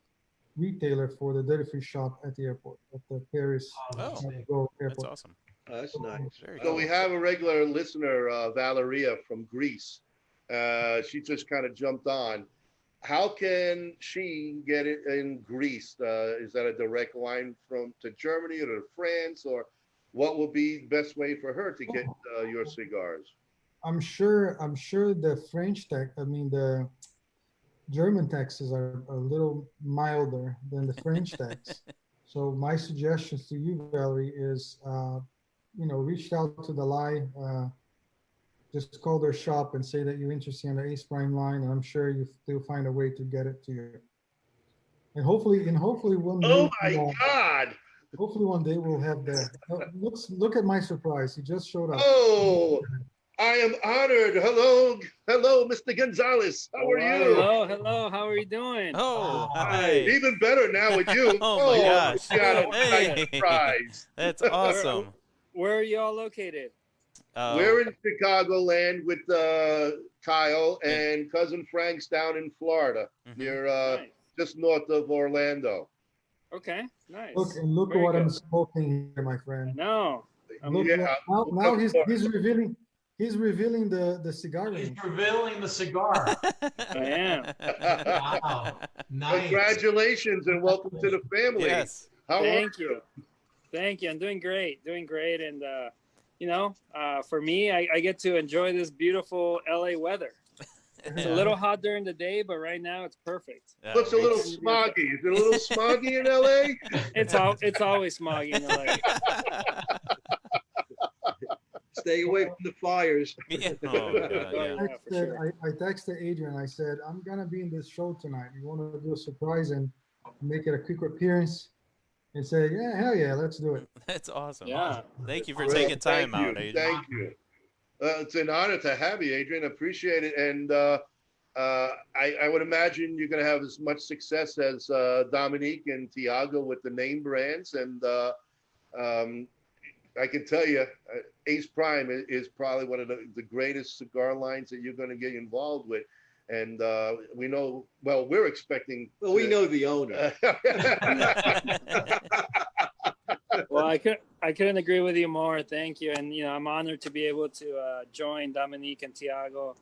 retailer for the duty free shop at the airport, at the Paris Oh, that's Oh, big. that's airport. awesome. That's nice. Very So cool. we have a regular listener, Valeria from Greece. She just kind of jumped on. How can she get it in Greece? Is that a direct line from to Germany or to France, or what would be the best way for her to get your cigars? I'm sure the French tax, I mean the German taxes are a little milder than the French tax. So my suggestions to you, Valerie, is reach out to the lie, just call their shop and say that you're interested in the Ace Prime line, and I'm sure they'll find a way to get it to you. And hopefully one day, Oh my God! hopefully one day we'll have that. Look at my surprise. He just showed up. Oh, I am honored. Hello, Mr. Gonzalez. How are you? Hello. How are you doing? Oh, Wow. hi. Even better now with you. Oh my gosh. Luciano, what a nice Hey. surprise. That's awesome. Where are you all located? We're in Chicagoland with Kyle and cousin Frank's down in Florida, Mhm. near Nice. just north of Orlando. Okay, nice. Look at Very what I'm good. smoking here, my I friend. know. Look, Yeah. now he's revealing the cigar He's range. revealing the cigar. I am. Wow. Nice. Congratulations and welcome to the family. Yes. How are Thank you. Thank you. I'm doing great. And for me, I get to enjoy this beautiful LA weather. It's a little hot during the day, but right now it's perfect. Yeah, Looks a little it's- smoggy. Is it a little smoggy in LA? It's always smoggy in LA. Stay away from the fires. Yeah. Oh, God, yeah. Yeah, for sure. I texted Adrian. I said, I'm gonna be in this show tonight. You want to do a surprise and make it a quick appearance? And say, yeah, hell yeah, let's do it. That's awesome. Yeah. Thank you for Well, taking time thank you, out, Adrian. Thank you. It's an honor to have you, Adrian. Appreciate it. And I would imagine you're going to have as much success as Dominique and Tiago with the name brands. And I can tell you, Ace Prime is probably one of the greatest cigar lines that you're going to get involved with. And we know, well, we're expecting. Well, we know the owner. Well, I couldn't agree with you more. Thank you, and I'm honored to be able to join Dominique and Tiago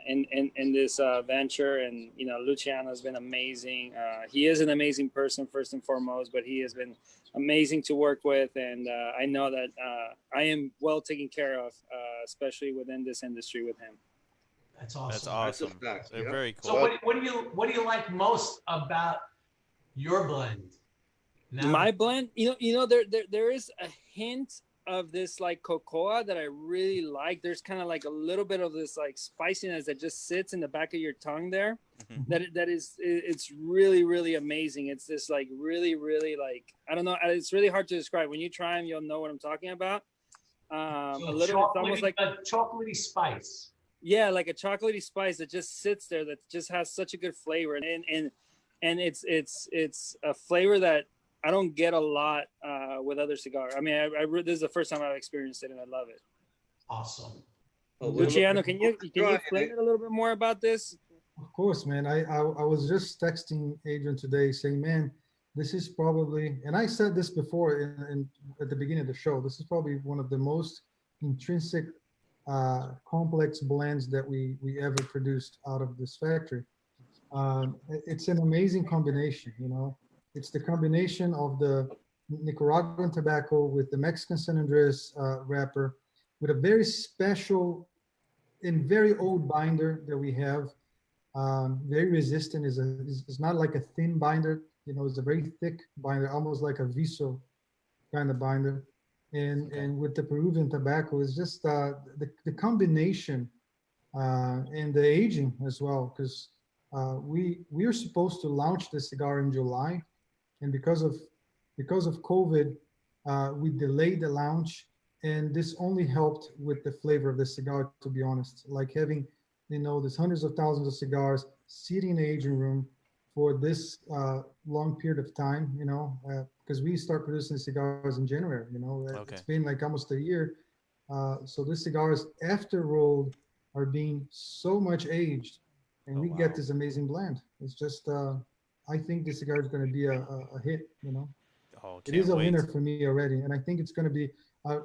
in this venture. And Luciano has been amazing. He is an amazing person first and foremost, but he has been amazing to work with, and I know that I am well taken care of, especially within this industry with him. That's awesome. That's awesome. That's a fact, They're yeah. very cool. So what do you like most about your blend? Now, My blend, there is a hint of this like cocoa that I really like. There's kind of like a little bit of this like spiciness that just sits in the back of your tongue there. Mhm. It's really, really amazing. It's this like really, really like, I don't know. It's really hard to describe. When you try them, you'll know what I'm talking about. A little, it's almost like a chocolatey spice. yeah, like a chocolatey spice that just sits there that just has such a good flavor, and it's a flavor that I don't get a lot with other cigars. I mean, this is the first time I've experienced it, and I love it. Awesome. Oh, Luciano, can you Try explain it. it a little bit more about this? Of course, man. I was just texting Adrian today saying, man, this is probably, and I said this before in at the beginning of the show, this is probably one of the most intrinsic complex blends that we ever produced out of this factory. It's an amazing combination, It's the combination of the Nicaraguan tobacco with the Mexican San Andres wrapper, with a very special and very old binder that we have. Very resistant. Is not like a thin binder. It's a very thick binder, almost like a Viso kind of binder. And with the Peruvian tobacco, it's just the combination and the aging as well, because we are supposed to launch the cigar in July, and because of COVID, we delayed the launch, and this only helped with the flavor of the cigar. To be honest, like having there's hundreds of thousands of cigars sitting in the aging room for this long period of time, because we start producing cigars in January. Okay. It's been like almost a year. So the cigars after rolled are being so much aged, and Oh, we wow. get this amazing blend. It's just, I think this cigar is going to be a hit. Oh, It can't is a wait. winner for me already, and I think it's going to be.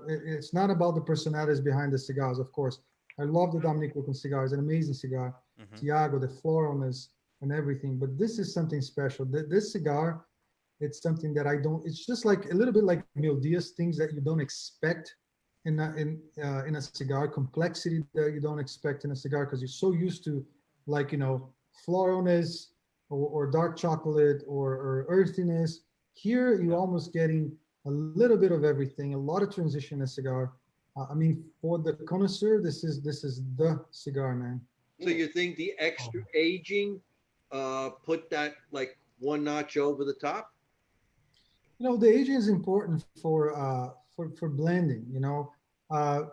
It's not about the personalities behind the cigars, of course. I love the Dominique Wilkins cigar; it's an amazing cigar. Mhm. Tiago, the floralness and everything, but this is something special. This cigar, it's something that I don't. It's just like a little bit like Mil Diaz, things that you don't expect in a cigar, complexity that you don't expect in a cigar because you're so used to, like floralness or dark chocolate or earthiness. Here, you're almost getting a little bit of everything, a lot of transition in a cigar. I mean, for the connoisseur, this is the cigar, man. So you think the extra aging put that like one notch over the top? The aging is important for blending. Uh,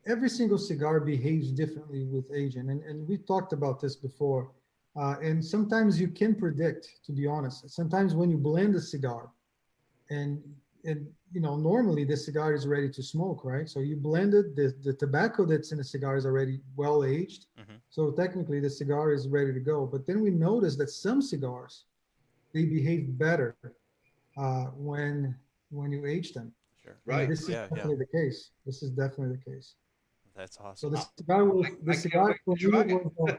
every single cigar behaves differently with aging, and we talked about this before. And sometimes you can predict, to be honest. Sometimes when you blend a cigar, and normally the cigar is ready to smoke, right? So you blended the tobacco that's in the cigar is already well aged. Mm-hmm. So technically the cigar is ready to go. But then we notice that some cigars, they behave better when you age them. Sure. Right. And this is definitely the case. This is definitely the case. That's So awesome. the cigar was I can't wait for to me try was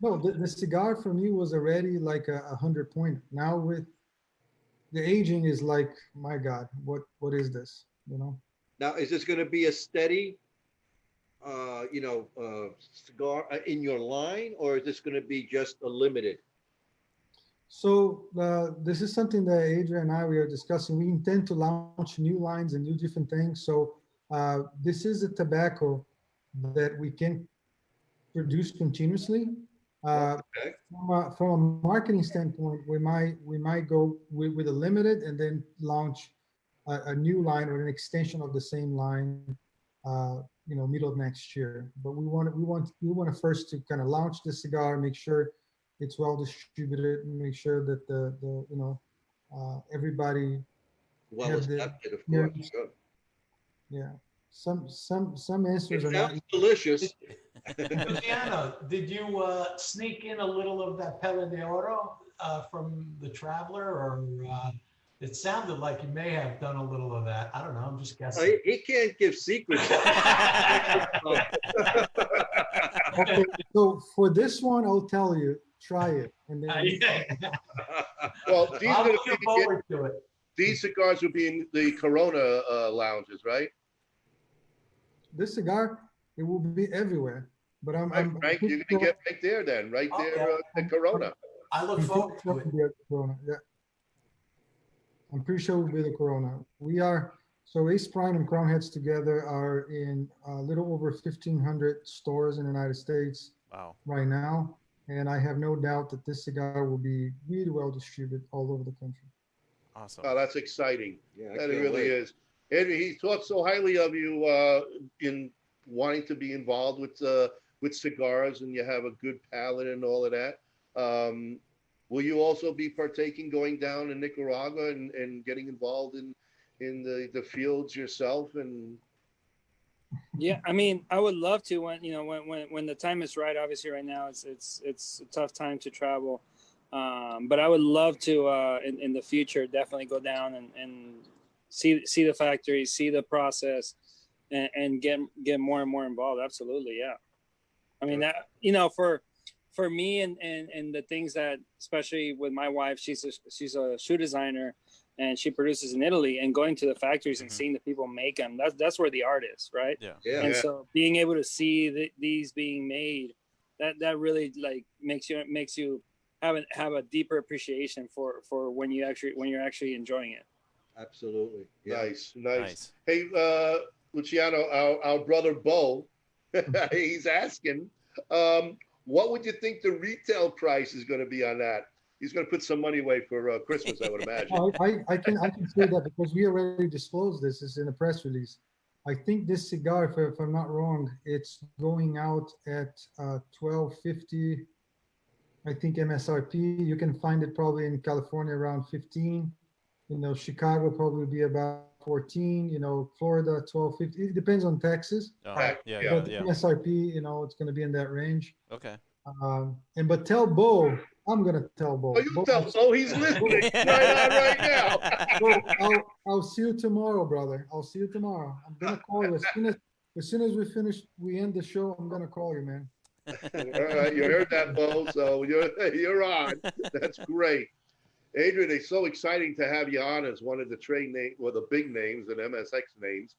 no, the cigar for me was already like a 100 point. Now with the aging is like, my God, what is this? Now, is this going to be a steady, cigar in your line, or is this going to be just a limited? So this is something that Adrian and I we are discussing. We intend to launch new lines and new different things. So this is a tobacco that we can produce continuously. Okay. From a marketing standpoint, we might go with a limited and then launch a new line or an extension of the same line, middle of next year. But we want to first to kind of launch the cigar, make sure it's well distributed, make sure that everybody Well have the accepted, of course. experience. Good. Yeah. Some answers It are not. sounds delicious. Luciano, did you sneak in a little of that Pelle de Oro from the Traveler, or it sounded like you may have done a little of that? I don't know. I'm just guessing. He can't give secrets. Okay, so for this one, I'll tell you, try it, and then Well, I'm looking forward to it. these cigars will be in the Corona lounges, right? this cigar, it will be everywhere. But I'm Frank, you're gonna get right there then, right Oh, there, yeah. the Corona. I look forward to it. Corona. Yeah, I'm pretty sure we'll be the Corona. We are. So Ace Prime and Crown Heads together are in a little over 1,500 stores in the United States Wow. right now, and I have no doubt that this cigar will be really well distributed all over the country. Awesome. Oh, that's exciting. Yeah, I That it can't really wait. is. And he talked so highly of you in wanting to be involved with cigars, and you have a good palate and all of that. Will you also be partaking, going down in Nicaragua and getting involved in the fields yourself? And Yeah, I mean, I would love to when the time is right. Obviously, right now it's a tough time to travel, but I would love to in the future definitely go down and see the factory, see the process, and get more and more involved. Absolutely, yeah. I mean that for me and the things that, especially with my wife, she's a shoe designer, and she produces in Italy, and going to the factories and seeing the people make them, that's where the art is, right? Yeah. Yeah. And so being able to see these being made, that really like makes you have a deeper appreciation for when you're actually enjoying it. Absolutely. Yeah. nice. Hey, Luciano, our brother Bo, he's asking, what would you think the retail price is going to be on that? He's going to put some money away for Christmas, I would imagine. I can say that because we already disclosed this. It's in a press release. I think this cigar, if I'm not wrong, it's going out at $12.50. I think MSRP. You can find it probably in California around 15. Chicago probably be about 14. Florida 12.50. It depends on Texas. Oh, Right. yeah. But MSRP, it's going to be in that range. Okay. But tell Bo, I'm going to tell Bo. Oh, you tell Bo, he's listening right on right now. Bo, I'll see you tomorrow, brother. I'll see you tomorrow. I'm going to call you as soon as we end the show. I'm going to call you, man. All right, you heard that, Bo. So you're on. That's great. Adrian, it's so exciting to have you on as one of the the big names and MSX names.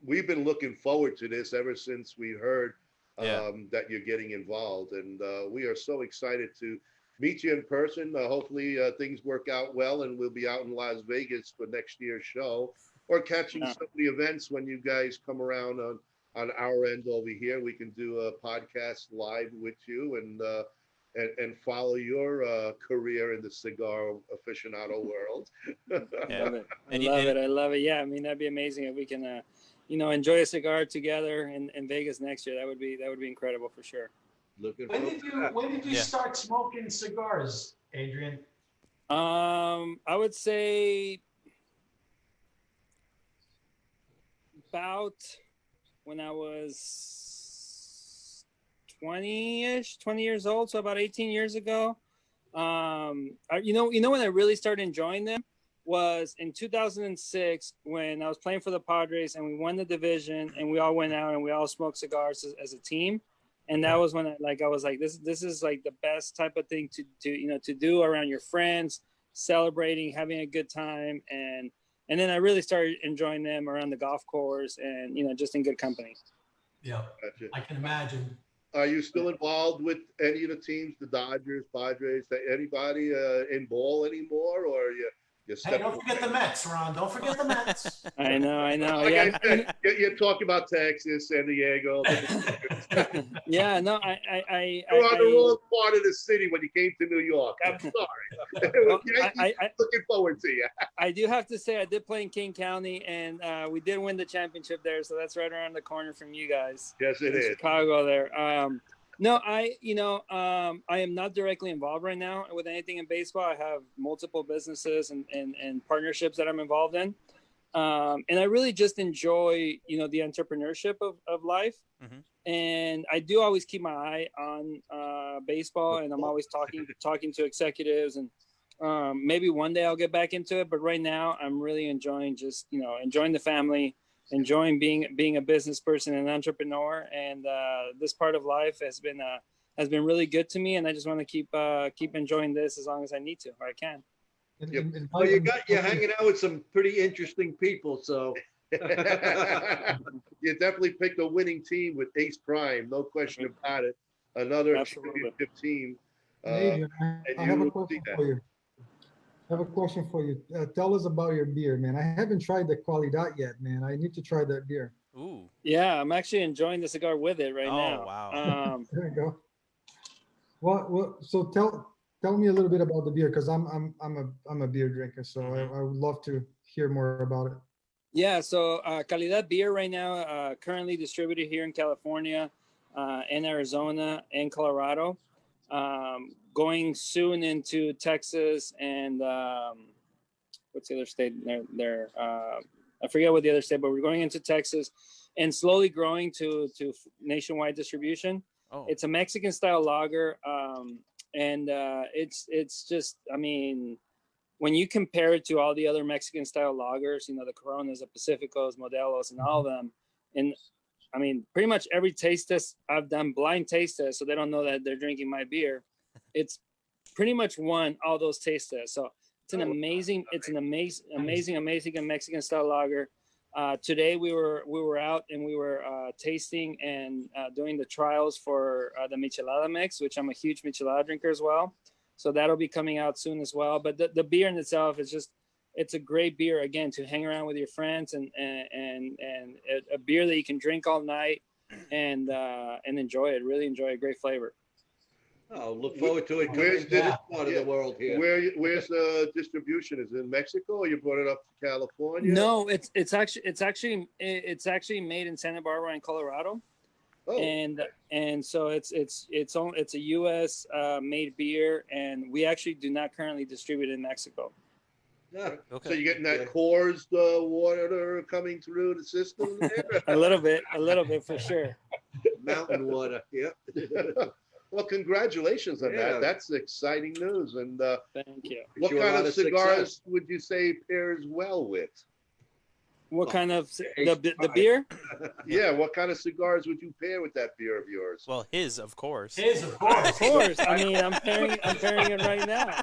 We've been looking forward to this ever since we heard that you're getting involved, and we are so excited to meet you in person. Hopefully things work out well, and we'll be out in Las Vegas for next year's show, or catching some of the events when you guys come around on our end over here. We can do a podcast live with you, and and follow your career in the cigar aficionado world. Yeah. I love it. Yeah, I mean, that'd be amazing if we can, enjoy a cigar together in Vegas next year. That would be incredible for sure. Looking When forward did to you that. when did you start smoking cigars, Adrian? I would say about when I was 20 years old, so about 18 years ago. When I really started enjoying them was in 2006 when I was playing for the Padres and we won the division and we all went out and we all smoked cigars as a team. And that was when I was like, this is like the best type of thing to do around your friends, celebrating, having a good time. And then I really started enjoying them around the golf course and, just in good company. Yeah, Gotcha. I can imagine. Are you still involved with any of the teams, the Dodgers, Padres, anybody in ball anymore, or you Hey, stepped don't forget the Mets, Ron. Don't forget the Mets. I know. Like Yeah. I said, you're talking about Texas, San Diego. Yeah, no, You're on the wrong part of the city when you came to New York. I'm sorry. Looking forward to you. I do have to say I did play in King County, and we did win the championship there, so that's right around the corner from you guys. Yes, it is. Chicago there. No, I am not directly involved right now with anything in baseball. I have multiple businesses and partnerships that I'm involved in. And I really just enjoy, the entrepreneurship of life. Mm-hmm. And I do always keep my eye on baseball, and I'm always talking to executives, and maybe one day I'll get back into it. But right now I'm really enjoying enjoying the family, enjoying being a business person and entrepreneur. And this part of life has been really good to me. And I just want to keep enjoying this as long as I need to, or I can. Well, you're hanging out with some pretty interesting people, so You definitely picked a winning team with Ace Prime, no question about it. Another championship team. Adrian, I have a question for you. Tell us about your beer, man. I haven't tried the Qualidad yet, man. I need to try that beer. Ooh. Yeah, I'm actually enjoying the cigar with it right now. Oh, wow. There you go. Well, so tell me a little bit about the beer, because I'm a beer drinker, so I would love to hear more about it. Yeah, so Calidad beer right now, currently distributed here in California, in Arizona, and Colorado. Going soon into Texas and what's the other state? There, I forget what the other state, but we're going into Texas and slowly growing to nationwide distribution. Oh. It's a Mexican style lager, and it's just, I mean, when you compare it to all the other Mexican style lagers, the Coronas, the Pacificos, Modelos, and all of them, and I mean, pretty much every taste test I've done, blind taste test, so they don't know that they're drinking my beer. It's pretty much won all those taste tests. So it's an amazing Mexican style lager. Today we were out and we were tasting and doing the trials for the Michelada mix, which I'm a huge Michelada drinker as well. So that'll be coming out soon as well. But the beer in itself is just, it's a great beer, again, to hang around with your friends and a beer that you can drink all night and enjoy it. Really enjoy it. Great flavor. Oh, look forward to it. Where's This part of the world here? Where's the distribution? Is it in Mexico, or you brought it up to California? No, it's actually made in Santa Barbara in Colorado. Oh. And so it's a U.S. Made beer, and we actually do not currently distribute it in Mexico. Yeah. Okay. So you're getting that Coors water coming through the system there? a little bit for sure. Mountain water. Yeah. Well, congratulations on Yeah. that. That's exciting news. And Thank you. what you a kind lot of of cigars success. would you say pairs well with? What kind of Ace the Prime. beer? Yeah, what kind of cigars would you pair with that beer of yours? Well, his, of course. His, of course. Of course. I mean, I'm pairing it right now.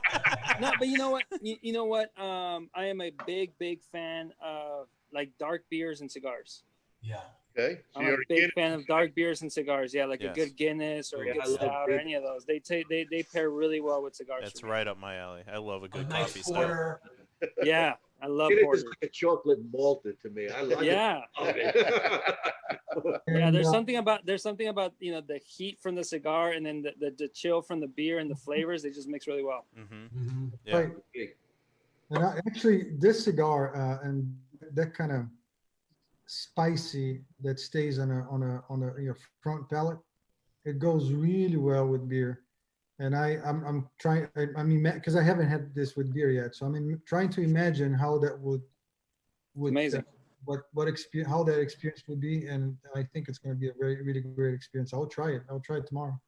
No, but you know what? You know what? I am a big fan of like dark beers and cigars. Yeah. Okay, so I'm a you're big fan of dark beers and cigars. Yeah, like Yes. a good Guinness or a Yeah, good I love stout or good- any of those. They pair really well with cigars. That's for me. right up my alley. I love a A good nice coffee stout. porter. Yeah, I love It is porter. like a chocolate malted to me. I like Yeah. it. Yeah, And, there's something about the heat from the cigar and then the chill from the beer and the flavors. They just mix really well. Mm-hmm. Yeah. right. And actually, this cigar and that kind of spicy that stays on a front palate, it goes really well with beer. And I'm trying. I mean, because I haven't had this with beer yet, so I'm trying to imagine how that would Amazing. what experience how that experience would be, and I think it's going to be a very really great experience. I'll try it. I'll try it tomorrow.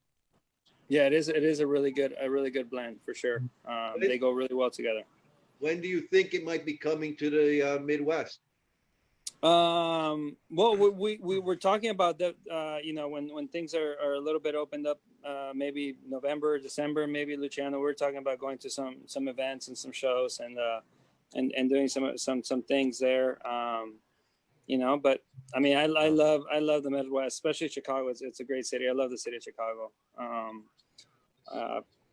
Yeah, it is. It is a really good blend for sure. They go really well together. When do you think it might be coming to the Midwest? Well, we were talking about that. When things are a little bit opened up, maybe November, December, maybe Luciano. We're talking about going to some events and some shows and doing some things there. But I mean, I love the Midwest, especially Chicago. It's a great city. I love the city of Chicago.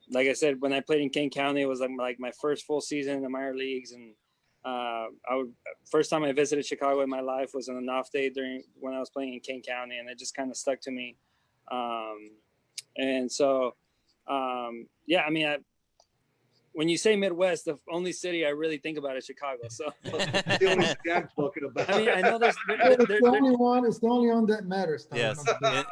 Like I said, when I played in Kane County, it was like my first full season in the minor leagues, and first time I visited Chicago in my life was on an off day when I was playing in Kane County, and it just kind of stuck to me. And so, yeah, I mean, when you say Midwest, the only city I really think about is Chicago. So That's the only thing I'm talking about. I mean, I know there's It's the only one. It's the only one that matters. Tom. Yes.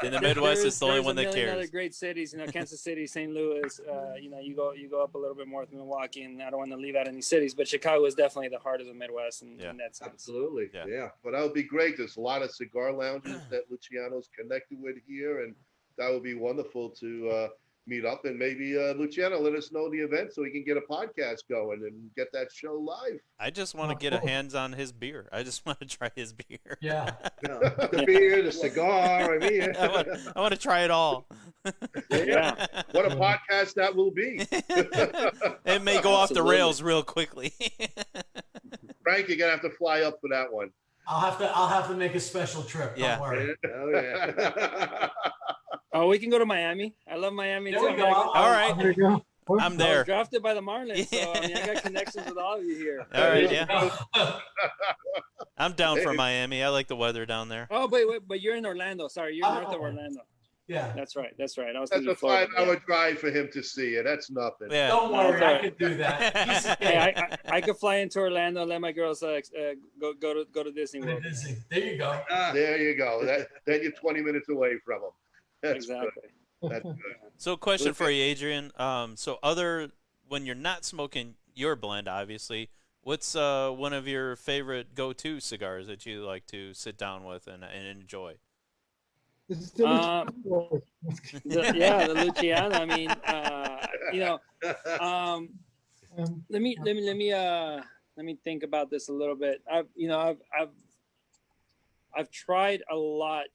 In the Midwest, it's the only one that There's a million other cares. great cities, Kansas City, St. Louis. You go up a little bit north, Milwaukee, and I don't want to leave out any cities, but Chicago is definitely the heart of the Midwest in that sense. Absolutely. Yeah. Yeah. But that would be great. There's a lot of cigar lounges that Luciano's connected with here, and that would be wonderful to meet up. And maybe Luciano let us know the event so we can get a podcast going and get that show live. I just want to get a hands on his beer. I just want to try his beer. Yeah. The beer, the cigar. I mean, I want to try it all. Yeah. What a podcast that will be. It may go off the Absolutely. rails real quickly. Frank, you're gonna have to fly up for that one. I'll have to make a special trip. Yeah. Don't worry. oh yeah. Oh, we can go to Miami. I love Miami There too. we go. All right. There you go. I'm I there. was drafted by the Marlins, so I mean, I got connections with all of you here. All right, yeah. Yeah. I'm down for Miami. I like the weather down there. Oh, wait, but you're in Orlando. Sorry, you're north of Oh. Orlando. Yeah. That's right. I was That's thinking a Florida. 5-hour drive for him to see it. That's nothing. Yeah. Don't worry, That's all I right. can do that. He's a Hey, kid. I could fly into Orlando, let my girls go to Disney Go to World. Disney. There you go. There you go. Then you're 20 minutes away from him. That's Exactly. good. That's good. So, question for you, Adrian. So, when you're not smoking your blend, obviously, what's one of your favorite go-to cigars that you like to sit down with and enjoy? It's still The Luciano. I mean, let me think about this a little bit. I've tried a lot.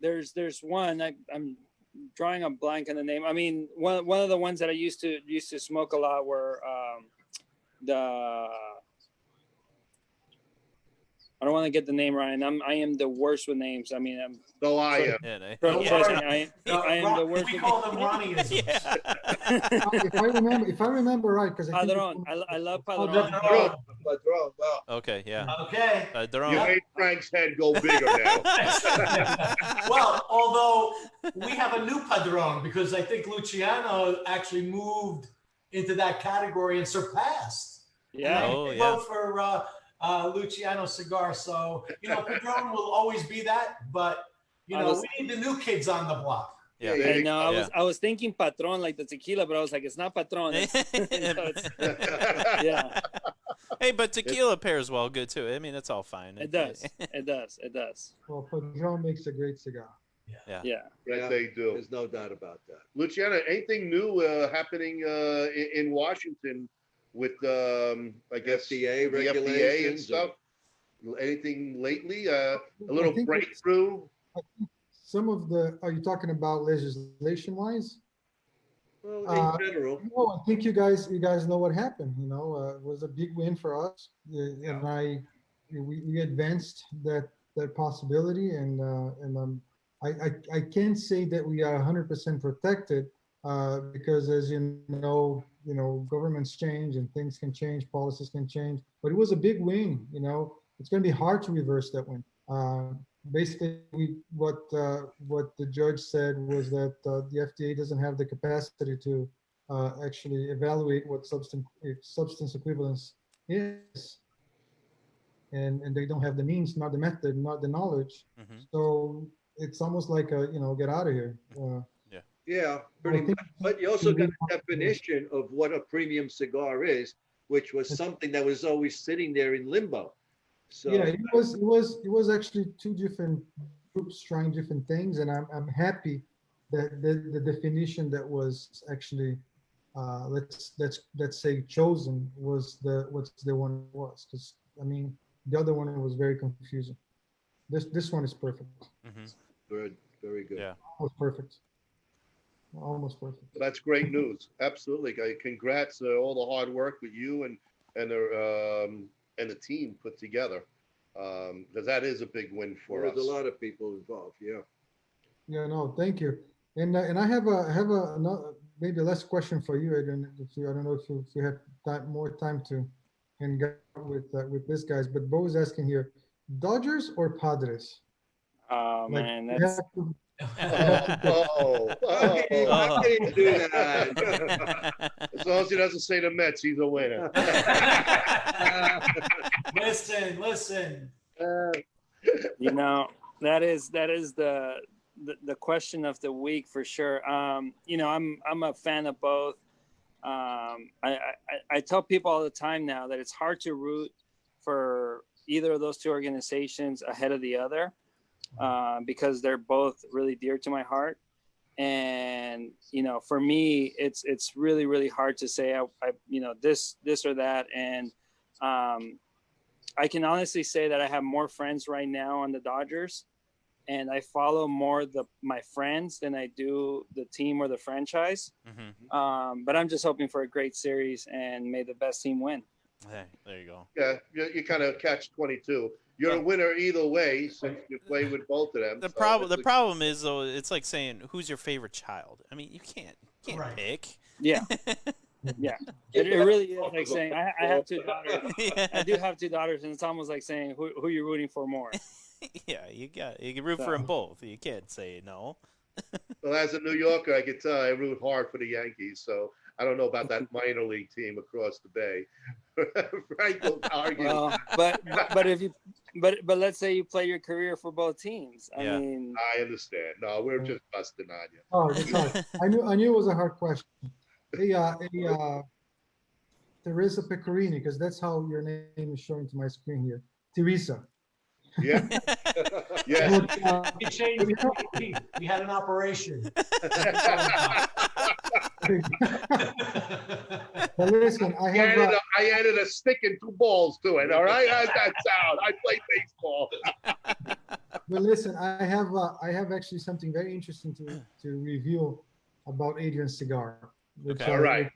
There's one I'm drawing a blank on the name. I mean, one of the ones that I used to smoke a lot were I don't want to get the name right. I am the worst with names. I mean, I'm So I am. Yeah, Don't trust me, worry. I am the worst. We with call them Ronnieisms. Yeah. if I remember right, because I think Padron. I love Oh, Padron. Padron. Padron, well, Okay, yeah. Okay. You Padron. made Frank's head go bigger now. Well, although we have a new Padron because I think Luciano actually moved into that category and surpassed. Yeah. And I Oh, yeah. vote for Luciano cigar. So, Padron will always be that, but, we need the new kids on the block. Yeah. Yeah. I know. Yeah. I was thinking Patron like the tequila, but I was like, it's not Patron. Yeah, Hey, but tequila pairs well good too. I mean, it's all fine. it does. It does. Well, Padron makes a great cigar. Yeah. Yes, Yeah. they do. there's no doubt about that. Luciano, anything new happening in Washington with, I guess, FDA the FDA and regulations stuff? Anything lately? A I little think breakthrough? Some of are you talking about legislation wise? Well, in general, No, I think you guys know what happened. It was a big win for us, and we advanced that possibility, and I can't say that we are 100% protected because as you know, governments change and things can change, policies can change. But it was a big win. You know, it's going to be hard to reverse that win. Basically, what the judge said was that the FDA doesn't have the capacity to actually evaluate what substance equivalence is, and they don't have the means, not the method, not the knowledge. Hmm. So it's almost like a, you know, get out of here. Yeah. Yeah, I pretty think much. But you also got we- a definition of what a premium cigar is, which was something that was always sitting there in limbo. So Yeah, it was actually two different groups trying different things, and I'm happy that the definition that was actually let's say chosen was what's the one it was, because I mean the other one was very confusing. This one is perfect, Hmm. good, very good. Yeah. almost perfect, almost perfect. That's great news. Absolutely. Congrats, all the hard work with you and the team put together. Because that is a big win for There's us. a lot of people involved. Yeah. Yeah, no, thank you. And I have another, maybe last question for you, Adrian. If you, I don't know if you have more time to hang out with this guys, but Bo is asking here, Dodgers or Padres? Oh Like man, you that's have to, How can you do that? As long as he doesn't say the Mets, he's a winner. Listen. you know that is the question of the week for sure. You know, I'm a fan of both. I tell people all the time now that it's hard to root for either of those two organizations ahead of the other, because they're both really dear to my heart. And you know, for me, it's really hard to say I you know, this or that. And I can honestly say that I have more friends right now on the Dodgers, and I follow more my friends than I do the team or the franchise. Hmm. But I'm just hoping for a great series, and may the best team win. Hey, there you go. Yeah, you kind of catch 22. You're a winner either way since you play with both of them. The so problem is though, it's like saying who's your favorite child. I mean, you can't Right. pick. Yeah, yeah. It really is like saying I have two daughters. Yeah. I do have two daughters, and it's almost like saying who you're rooting for more. Yeah, you can root for them both. You can't say no. Well, as a New Yorker, I can tell I root hard for the Yankees. So I don't know about that minor league team across the bay. Frank will argue. Well, but if you but let's say you play your career for both teams. I Yeah. mean, I understand. No, we're just busting on you. oh, it's hard. I knew it was a hard question. Teresa Pecorini, because that's how your name is showing to my screen here. Teresa. Yeah. Yes. But, He changed. He had an operation. but listen, I added a stick and two balls to it. All right. How's that sound? I play baseball. but listen, I have actually something very interesting to reveal about Adrian's cigar. Which, Okay. All right.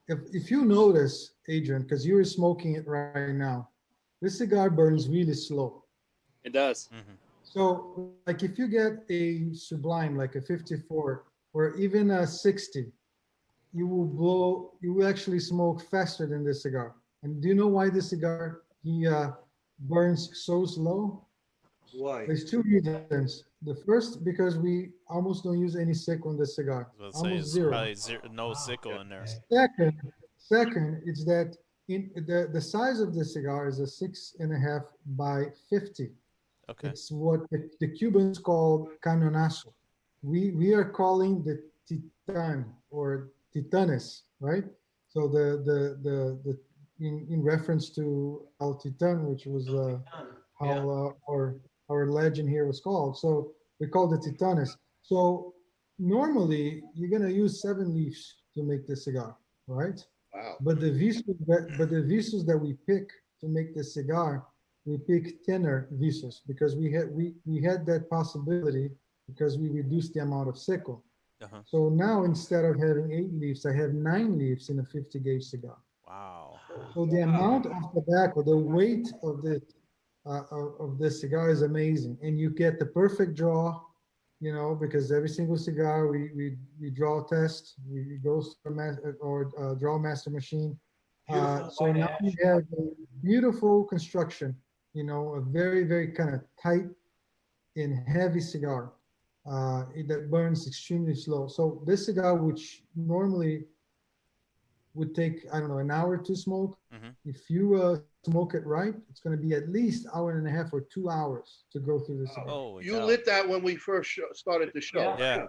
If you notice, Adrian, because you're smoking it right now, this cigar burns really slow. it does. Hmm. So, like if you get a Sublime, like a 54 or even a 60, you will actually smoke faster than this cigar. And do you know why this cigar burns so slow? Why? There's two reasons. The first, because we almost don't use any sickle on this cigar, Let's say almost it's zero. probably no sickle in there. Second, it's that in the size of the cigar is a 6.5 by 50. Okay. It's what the Cubans call canonazo. We are calling the titan or titanes, right? So the in reference to El Titan, which was how our legend here was called. So we call the titanes. So normally you're gonna use 7 leaves to make the cigar, right? Wow. But the visos that we pick to make the cigar, we pick thinner visos because we had that possibility because we reduced the amount of sickle. Uh-huh. So now instead of having 8 leaves, I have 9 leaves in a 50 gauge cigar. Wow. So the amount of tobacco, the weight of the cigar is amazing, and you get the perfect draw. because every single cigar we draw test, we go to or draw master machine. Beautiful So white now ash. we have a beautiful construction, a very, very kind of tight and heavy cigar that burns extremely slow. So this cigar, which normally would take, I don't know, an hour to smoke, if you smoke it right, it's going to be at least hour and a half or 2 hours to go through the cigar. Oh, You lit that when we first started the show. Yeah.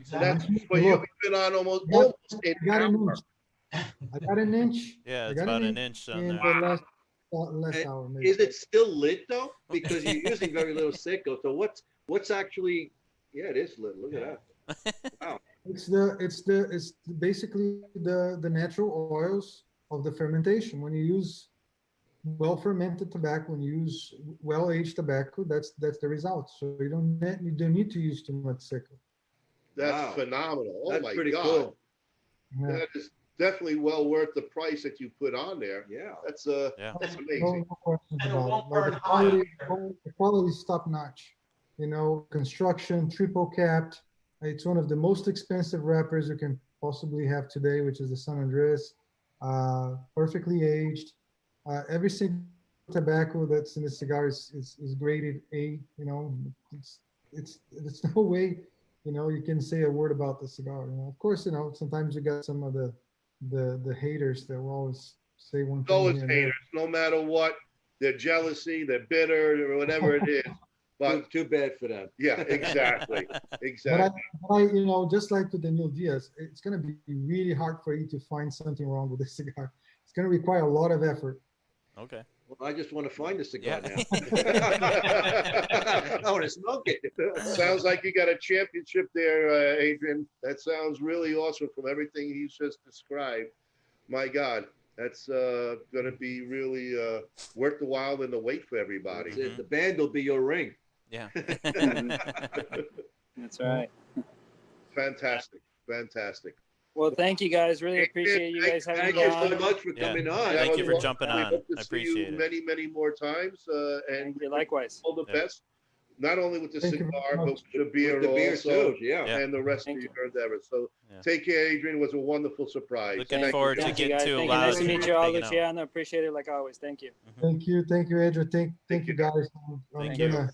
So that's, Exactly. but you've been on almost an I got an hour. inch. I got an inch. Yeah, I it's got about an inch on in there. the last hour. Maybe. Is it still lit though? Because you're using very little Seco. So what's actually? Yeah, it is lit. Look at that. Wow. It's basically the natural oils of the fermentation. When you use well fermented tobacco, when you use well aged tobacco, that's the result. So you don't need to use too much Seco. That's Wow. phenomenal. Oh That's my pretty God. cool. Yeah. That is definitely well worth the price that you put on there. Yeah. That's Yeah. that's No, amazing. no questions And it about won't it. burn The hot quality is top notch. Construction, triple capped. It's one of the most expensive wrappers you can possibly have today, which is the San Andres. Perfectly aged. Every single tobacco that's in the cigar is graded A. It's no way you can say a word about the cigar. Of course, sometimes you got some of the haters that will always say one thing Always here and there. haters, no matter what, their jealousy, they're bitter, or whatever it is. But Too bad for them. yeah, exactly, But exactly. just like with the new Diaz, it's going to be really hard for you to find something wrong with this cigar. It's going to require a lot of effort. Okay. Well, I just want to find a cigar Yeah. now. I want to smoke it. Sounds like you got a championship there, Adrian. That sounds really awesome from everything he's just described. My God, that's going to be really worth the while and the wait for everybody. That's it. The band will be your ring. Yeah. That's right. Fantastic, fantastic. Well, thank you guys. Really appreciate you guys having Thank me you so on. much for coming on. Thank you for Well, jumping we on. hope to I see appreciate you it. many, many more times, and Thank you. Likewise. all the Yeah. best. Not only with the Thank you cigar, very but much. with the beer, With the beer also, too. Yeah. Yeah. and the rest Thank of you. your endeavors. So Yeah. take care, Adrian. It was a wonderful surprise. Looking Thank you, forward to guys. Thank you, getting guys. to Thank you. allow Nice to you meet you all, hanging out. Luciano. Appreciate it like always. Thank you. Thank you, Adrian. Thank Thank you you. guys. I'm Thank you. gonna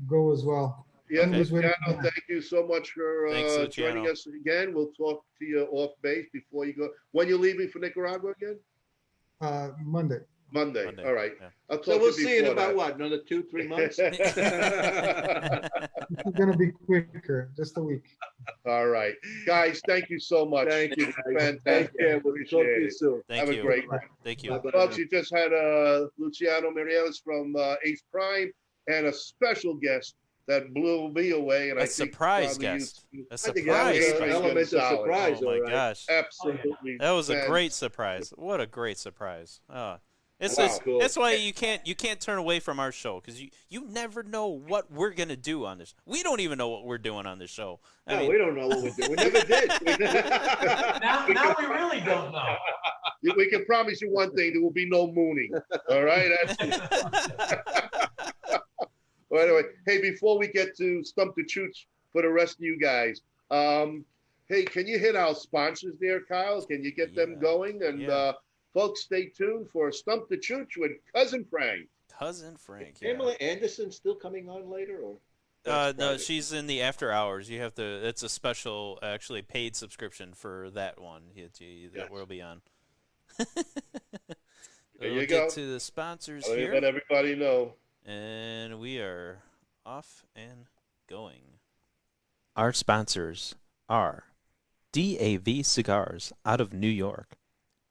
go as well. Yeah, I'm just waiting Luciano, for- thank you so much for Thanks, Luciano. joining us again. We'll talk to you off base before you go. When you're leaving for Nicaragua again? Monday. Monday. Monday, All right. yeah. I'll talk So to we'll you see in before about that. what, another 2-3 months? It's gonna be quicker, just a week. All right. Guys, thank you so much. Thank you, This is guys. Fantastic. Take care. We'll talk to Appreciate you it. soon. Thank Have you. a great one. Thank you. Bye-bye. Folks, you just had Luciano Mireles from Ace Prime and a special guest that blew me away. And A I think surprise probably guest. you- A I think that surprise was an guest. Adrian element of Gonzalez. surprise. Oh my all right. gosh. Absolutely. That was a great fantastic. surprise. What a great surprise. It's Wow. just, that's why you can't turn away from our show, because you never know what we're gonna do on this. We don't even know what we're doing on this show. I No, mean, we don't know what we're doing. We never did. Now we really don't know. We can promise you one thing: there will be no mooning. All right. Well, anyway, hey, before we get to Stump the Chooch for the rest of you guys, hey, can you hit our sponsors there, Kyle? Can you get them Yeah. going? And Yeah. folks, stay tuned for Stump the Chooch with Cousin Frank. Cousin Frank. Yeah. Pamela Anderson still coming on later, or? No, That's she's in the after hours. You have to. It's a special, actually paid subscription for that one. That Yes. we'll be on. There We'll you get go. to the sponsors I'll here, let everybody know. and we are off and going. Our sponsors are DAV Cigars out of New York.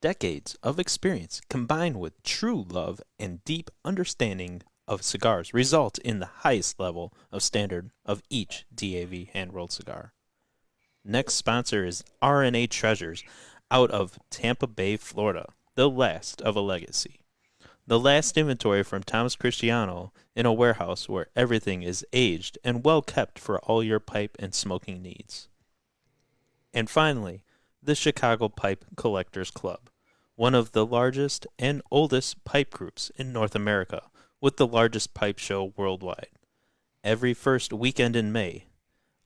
Decades of experience combined with true love and deep understanding of cigars result in the highest level of standard of each DAV hand-rolled cigar. Next sponsor is RNA Treasures out of Tampa Bay, Florida, the last of a legacy. The last inventory from Thomas Cristiano in a warehouse where everything is aged and well kept for all your pipe and smoking needs. And finally, the Chicago Pipe Collectors Club, one of the largest and oldest pipe groups in North America, with the largest pipe show worldwide. Every first weekend in May,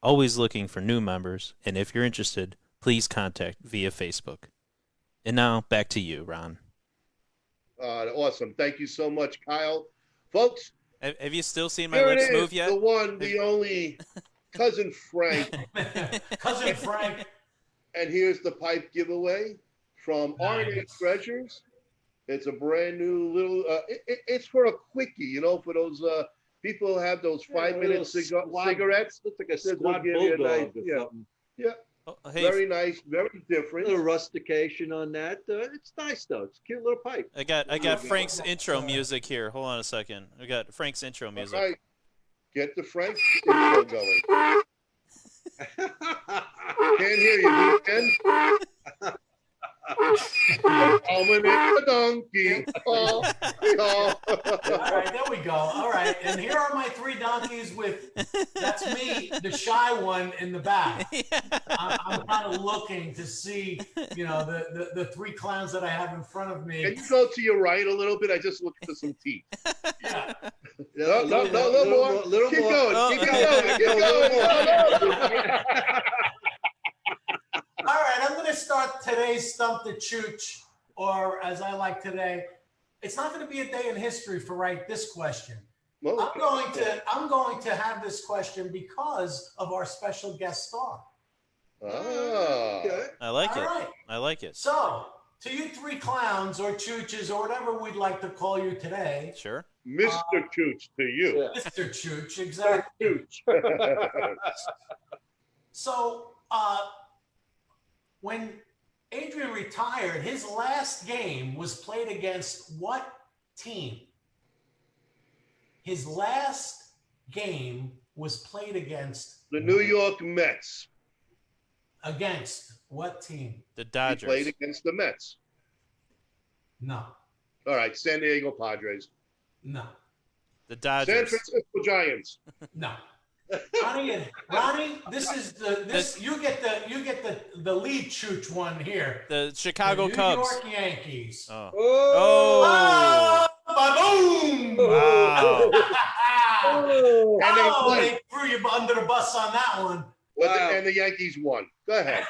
always looking for new members, and if you're interested, please contact via Facebook. And now, back to you, Ron. Awesome. Thank you so much, Kyle. Folks, Have you still seen my here it lips is, move yet? the one, the only, Cousin Frank. Cousin Frank. And here's the pipe giveaway from RNA Nice. Treasures. It's a brand new little, it's for a quickie, you know, for those people who have those 5-minute cigarettes. Looks like a This will squad give you a bulldog nice- or yeah. something. Oh, hey, Very nice, very A different. little rustication on that. It's nice though. It's a cute little pipe. I got Frank's intro music here. Hold on a second. I got Frank's intro music. All right, get the Frank intro going. Can't hear you, Ken. Coming in the donkey. Oh, oh. All right, there we go. All right, and here are my 3 donkeys with, that's me, the shy one in the back. I'm kind of looking to see, you know, the 3 clowns that I have in front of Can me. you go to your right a little bit? I just looked for some teeth. Yeah. No, no, no, a little more. Little Keep more. going. Keep going. Keep going. All right, I'm going to start today's Stump the Chooch, or as I like today, it's not going to be a day in history for this question. Well, I'm going to have this question because of our special guest star. okay. I like All it. right. I like it. So, to you 3 clowns or chooches or whatever we'd like to call you today, Sure. Mr. Chooch to you. Mr. Chooch, exactly. Chooch. So, when Adrian retired, his last game was played against what team? His last game was played against The New York Mets. Against what team? The He Dodgers. played against the Mets. No, All right, San Diego Padres. no, The San Dodgers. Francisco Giants. no. Ronnie, this is you get the lead chooch one here. The Chicago the New Cubs. York Yankees. Oh. Oh. Ba-boom! Wow. And they won. They threw you under the bus on that one. Wow. And the Yankees won. Go ahead.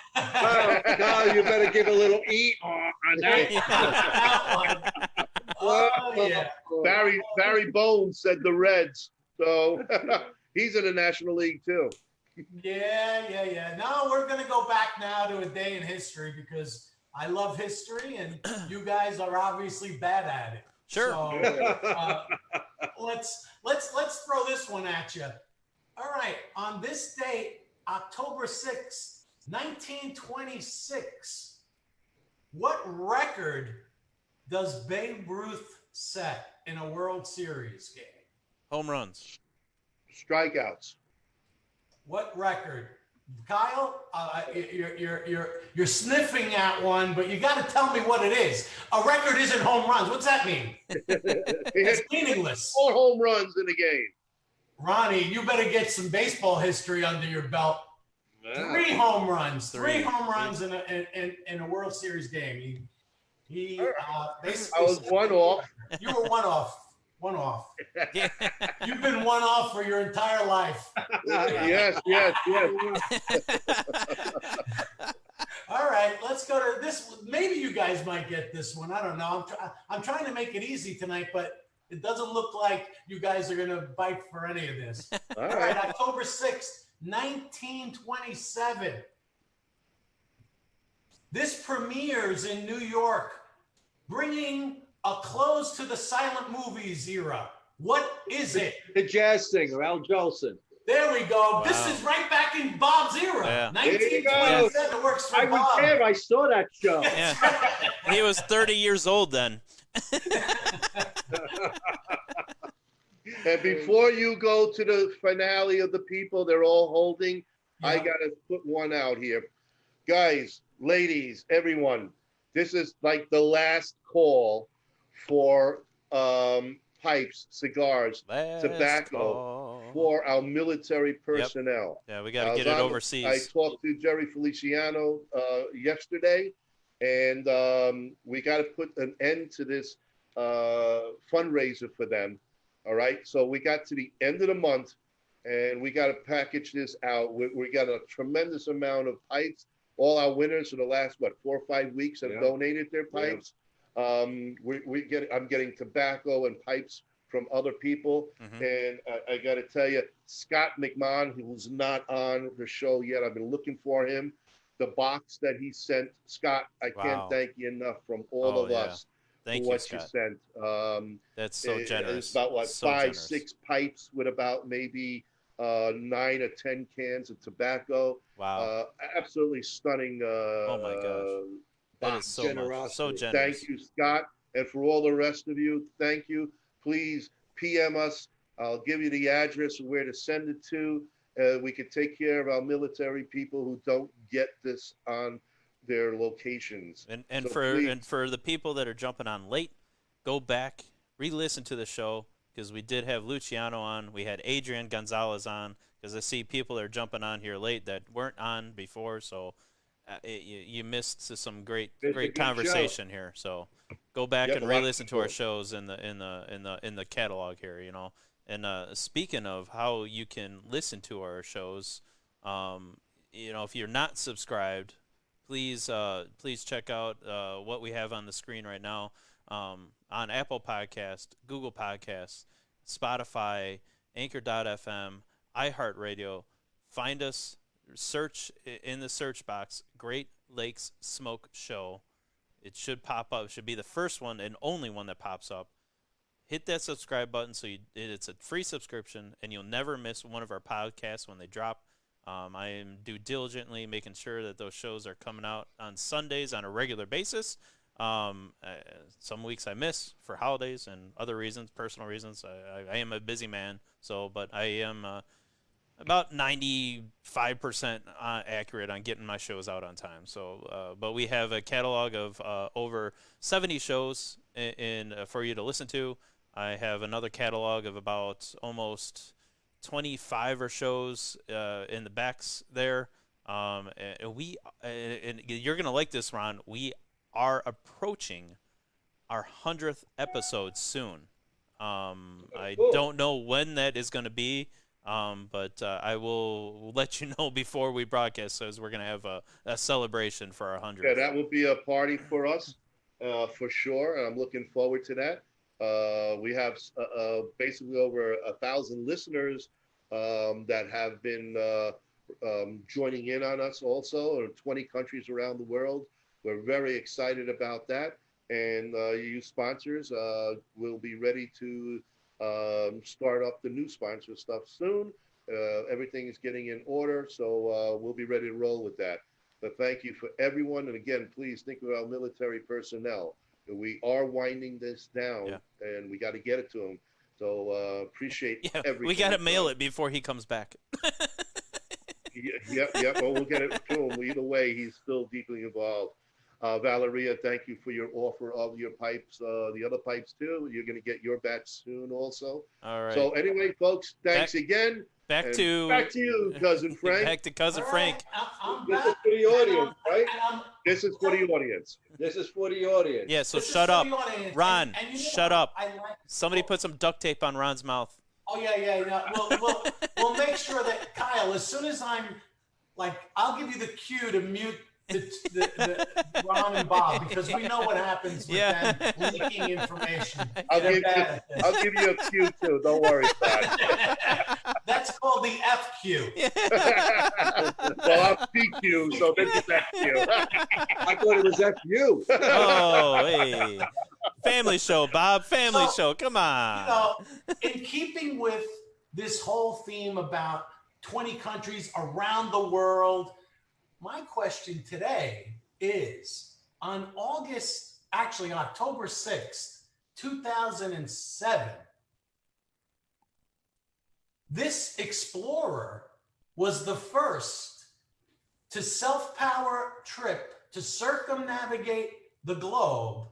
Now you better give a little eat on that. That one. Oh, yeah. Barry Bones said the Reds. So he's in the National League too. Yeah. No, we're going to go back now to a day in history because I love history and you guys are obviously bad at it. Sure. So let's throw this one at you. All right. On this date, October 6th, 1926, what record does Babe Ruth set in a World Series game? Home runs. Strikeouts. What record? Kyle, you're sniffing at one, but you got to tell me what it is. A record isn't home runs. What's that mean? He had It's meaningless. 4 home runs in the game. Ronnie, you better get some baseball history under your belt. 3 home runs. Three home runs in a World Series game. He basically. I was one off. You were one off. One off. Yeah. You've been one off for your entire life. Yes. All right, let's go to this. Maybe you guys might get this one. I don't know. I'm trying to make it easy tonight, but it doesn't look like you guys are going to bite for any of this. All All right, right. October 6th, 1927. This premieres in New York, bringing a close to the silent movies era. What is it? The jazz singer, Al Jolson. There we go. Wow. This is right back in Bob's era. Yeah. 1927. It works for I was Bob. there. I saw that show. Yeah. He was 30 years old then. And before you go to the finale of the people they're all holding, I got to put one out here. Guys, ladies, everyone, this is like the last call for pipes, cigars, Last tobacco call. for our military personnel. Yeah, we got to get it I overseas. talked to Jerry Feliciano yesterday, and we got to put an end to this fundraiser for them. All right. So we got to the end of the month. and we got to package this out. We got a tremendous amount of pipes. All our winners for the last 4 or 5 weeks have donated their pipes. I'm getting tobacco and pipes from other people, and I got to tell you, Scott McMahon, who's not on the show yet, I've been looking for him. The box that he sent, Scott, I can't thank you enough from all of us for what you sent. That's so generous. It's about so 5, generous. 6 pipes with about maybe 9 or 10 cans of tobacco. Wow. Absolutely stunning. Oh my gosh. That is so much. So generous. Thank you, Scott. And for all the rest of you, thank you. Please PM us. I'll give you the address of where to send it to. We can take care of our military people who don't get this on their locations. And So for please. the people that are jumping on late, go back, re-listen to the show, because we did have Luciano on. We had Adrian Gonzalez on, because I see people are jumping on here late that weren't on before. So you missed some great conversation here. So go back and re-listen to our shows in the catalog here. You know. And speaking of how you can listen to our shows, you know, if you're not subscribed, please check out what we have on the screen right now on Apple Podcast, Google Podcasts, Spotify, Anchor.fm, iHeartRadio. Find us, search in the search box, Great Lakes Smoke Show. It should pop up. It should be the first one and only one that pops up. Hit that subscribe button it's a free subscription, and you'll never miss one of our podcasts when they drop. I am diligently making sure that those shows are coming out on Sundays on a regular basis. Some weeks I miss for holidays and other reasons, personal reasons. I am a busy man, but I am about 95% accurate on getting my shows out on time. So, but we have a catalog of over 70 shows for you to listen to. I have another catalog of about almost 25 or shows in the backs there. And you're going to like this, Ron. We are approaching our 100th episode soon. I don't know when that is going to be, but I will let you know before we broadcast, so we're going to have a celebration for our 100th. Yeah, that will be a party for us, for sure. And I'm looking forward to that. We have basically over 1,000 listeners that have been joining in on us also in 20 countries around the world. We're very excited about that. And you sponsors will be ready to start up the new sponsor stuff soon. Everything is getting in order, so we'll be ready to roll with that. But thank you for everyone. And again, please think of our military personnel. We are winding this down, and we got to get it to him. So appreciate everything. We got to mail it before he comes back. Yep. Well, we'll get it to him. Either way, he's still deeply involved. Valeria, thank you for your offer of your pipes, the other pipes too. You're going to get your batch soon also. All right. So anyway, folks, thanks again. Back to you, Cousin Frank. Back to Cousin Frank. This is for the audience, right? This is for the audience. This is for the audience. Yeah, so shut up. Ron, shut up. Somebody put some duct tape on Ron's mouth. Oh, yeah. We'll make sure that, Kyle, as soon as I'm, I'll give you the cue to mute the Ron and Bob, because we know what happens with them leaking information. I'll give you a cue too. Don't worry, Todd. That's called the FQ. Well, I'm PQ, so this is FQ. I thought it was FU. Oh, hey. Family show, Bob. Family show. Come on. In keeping with this whole theme about 20 countries around the world, my question today is, on October 6th, 2007, this explorer was the first to self-power trip to circumnavigate the globe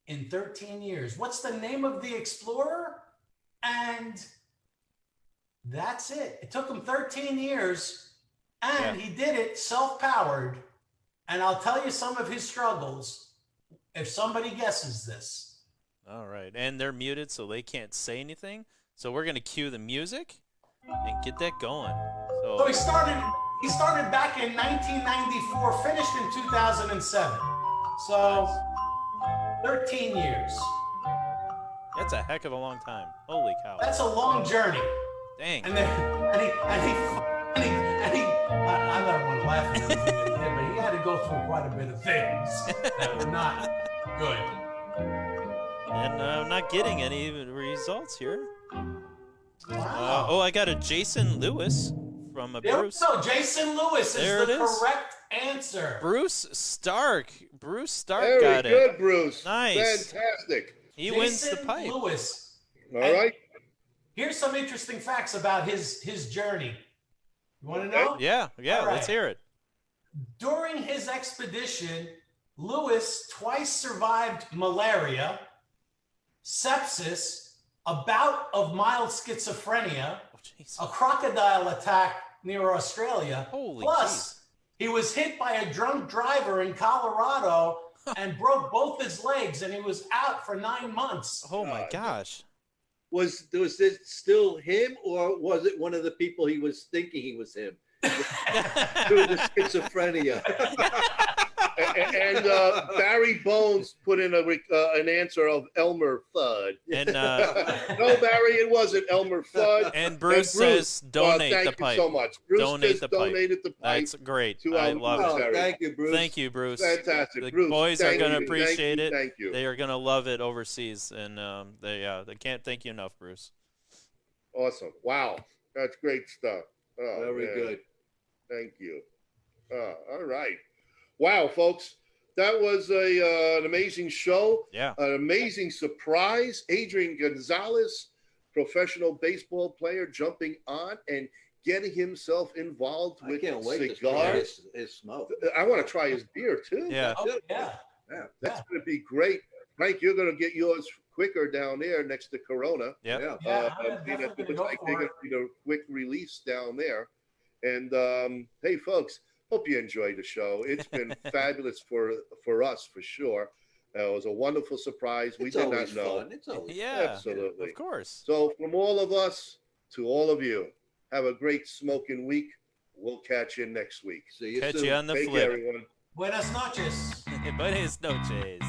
in 13 years. What's the name of the explorer? And that's it. It took him 13 years. And he did it self-powered. And I'll tell you some of his struggles if somebody guesses this. All right. And they're muted, so they can't say anything. So we're gonna cue the music and get that going. So he started back in 1994, finished in 2007. So 13 years. That's a heck of a long time. Holy cow. That's a long journey. Dang. And then and he I don't want to laugh at everything that he did, but he had to go through quite a bit of things that were not good. And I'm not getting any results here. Wow. I got a Jason Lewis from a Bruce. No, Jason Lewis is the correct answer. Bruce Stark. Bruce Stark Very got it. good, Bruce. Nice. Fantastic. He Jason wins the pipe. Lewis. All right. Here's some interesting facts about his journey. You want to know? Yeah, All right. let's hear it. During his expedition, Lewis twice survived malaria, sepsis, a bout of mild schizophrenia, a crocodile attack near Australia. Holy Plus, geez. he was hit by a drunk driver in Colorado and broke both his legs, and he was out for 9 months. Oh my gosh. Was this still him, or was it one of the people he was thinking he was him? Through the schizophrenia. And Barry Bones put in an answer of Elmer Fudd. And no, Barry, it wasn't Elmer Fudd. And Bruce says donate the pipe. Thank you so much. Bruce Donate the pipe. donated the pipe. That's great. to I our love military. it. Thank you, Bruce. Thank you, Bruce. Fantastic. The Bruce, boys are thank going to you, appreciate it. Thank you. They are going to love it overseas, and they can't thank you enough, Bruce. Awesome. Wow. That's great stuff. Oh, Very man. good. Thank you. All right. Wow, folks. That was an amazing show. Yeah. An amazing surprise. Adrian Gonzalez, professional baseball player, jumping on and getting himself involved I with can't wait to try cigars. his smoke. I want to try his beer too. Yeah. Oh, yeah. That's going to be great. Frank, you're going to get yours quicker down there next to Corona. Yep. Yeah. Yeah, I'm It definitely looks gonna go like for they're it. going to be a quick release down there. And hey, folks, hope you enjoyed the show. It's been fabulous for us, for sure. It was a wonderful surprise. We It's did always not know. fun. It's always Yeah. Absolutely. Of course. So from all of us to all of you, have a great smoking week. We'll catch you next week. See you Catch soon. you on the Take flip. care, everyone. Buenas noches. Buenas noches.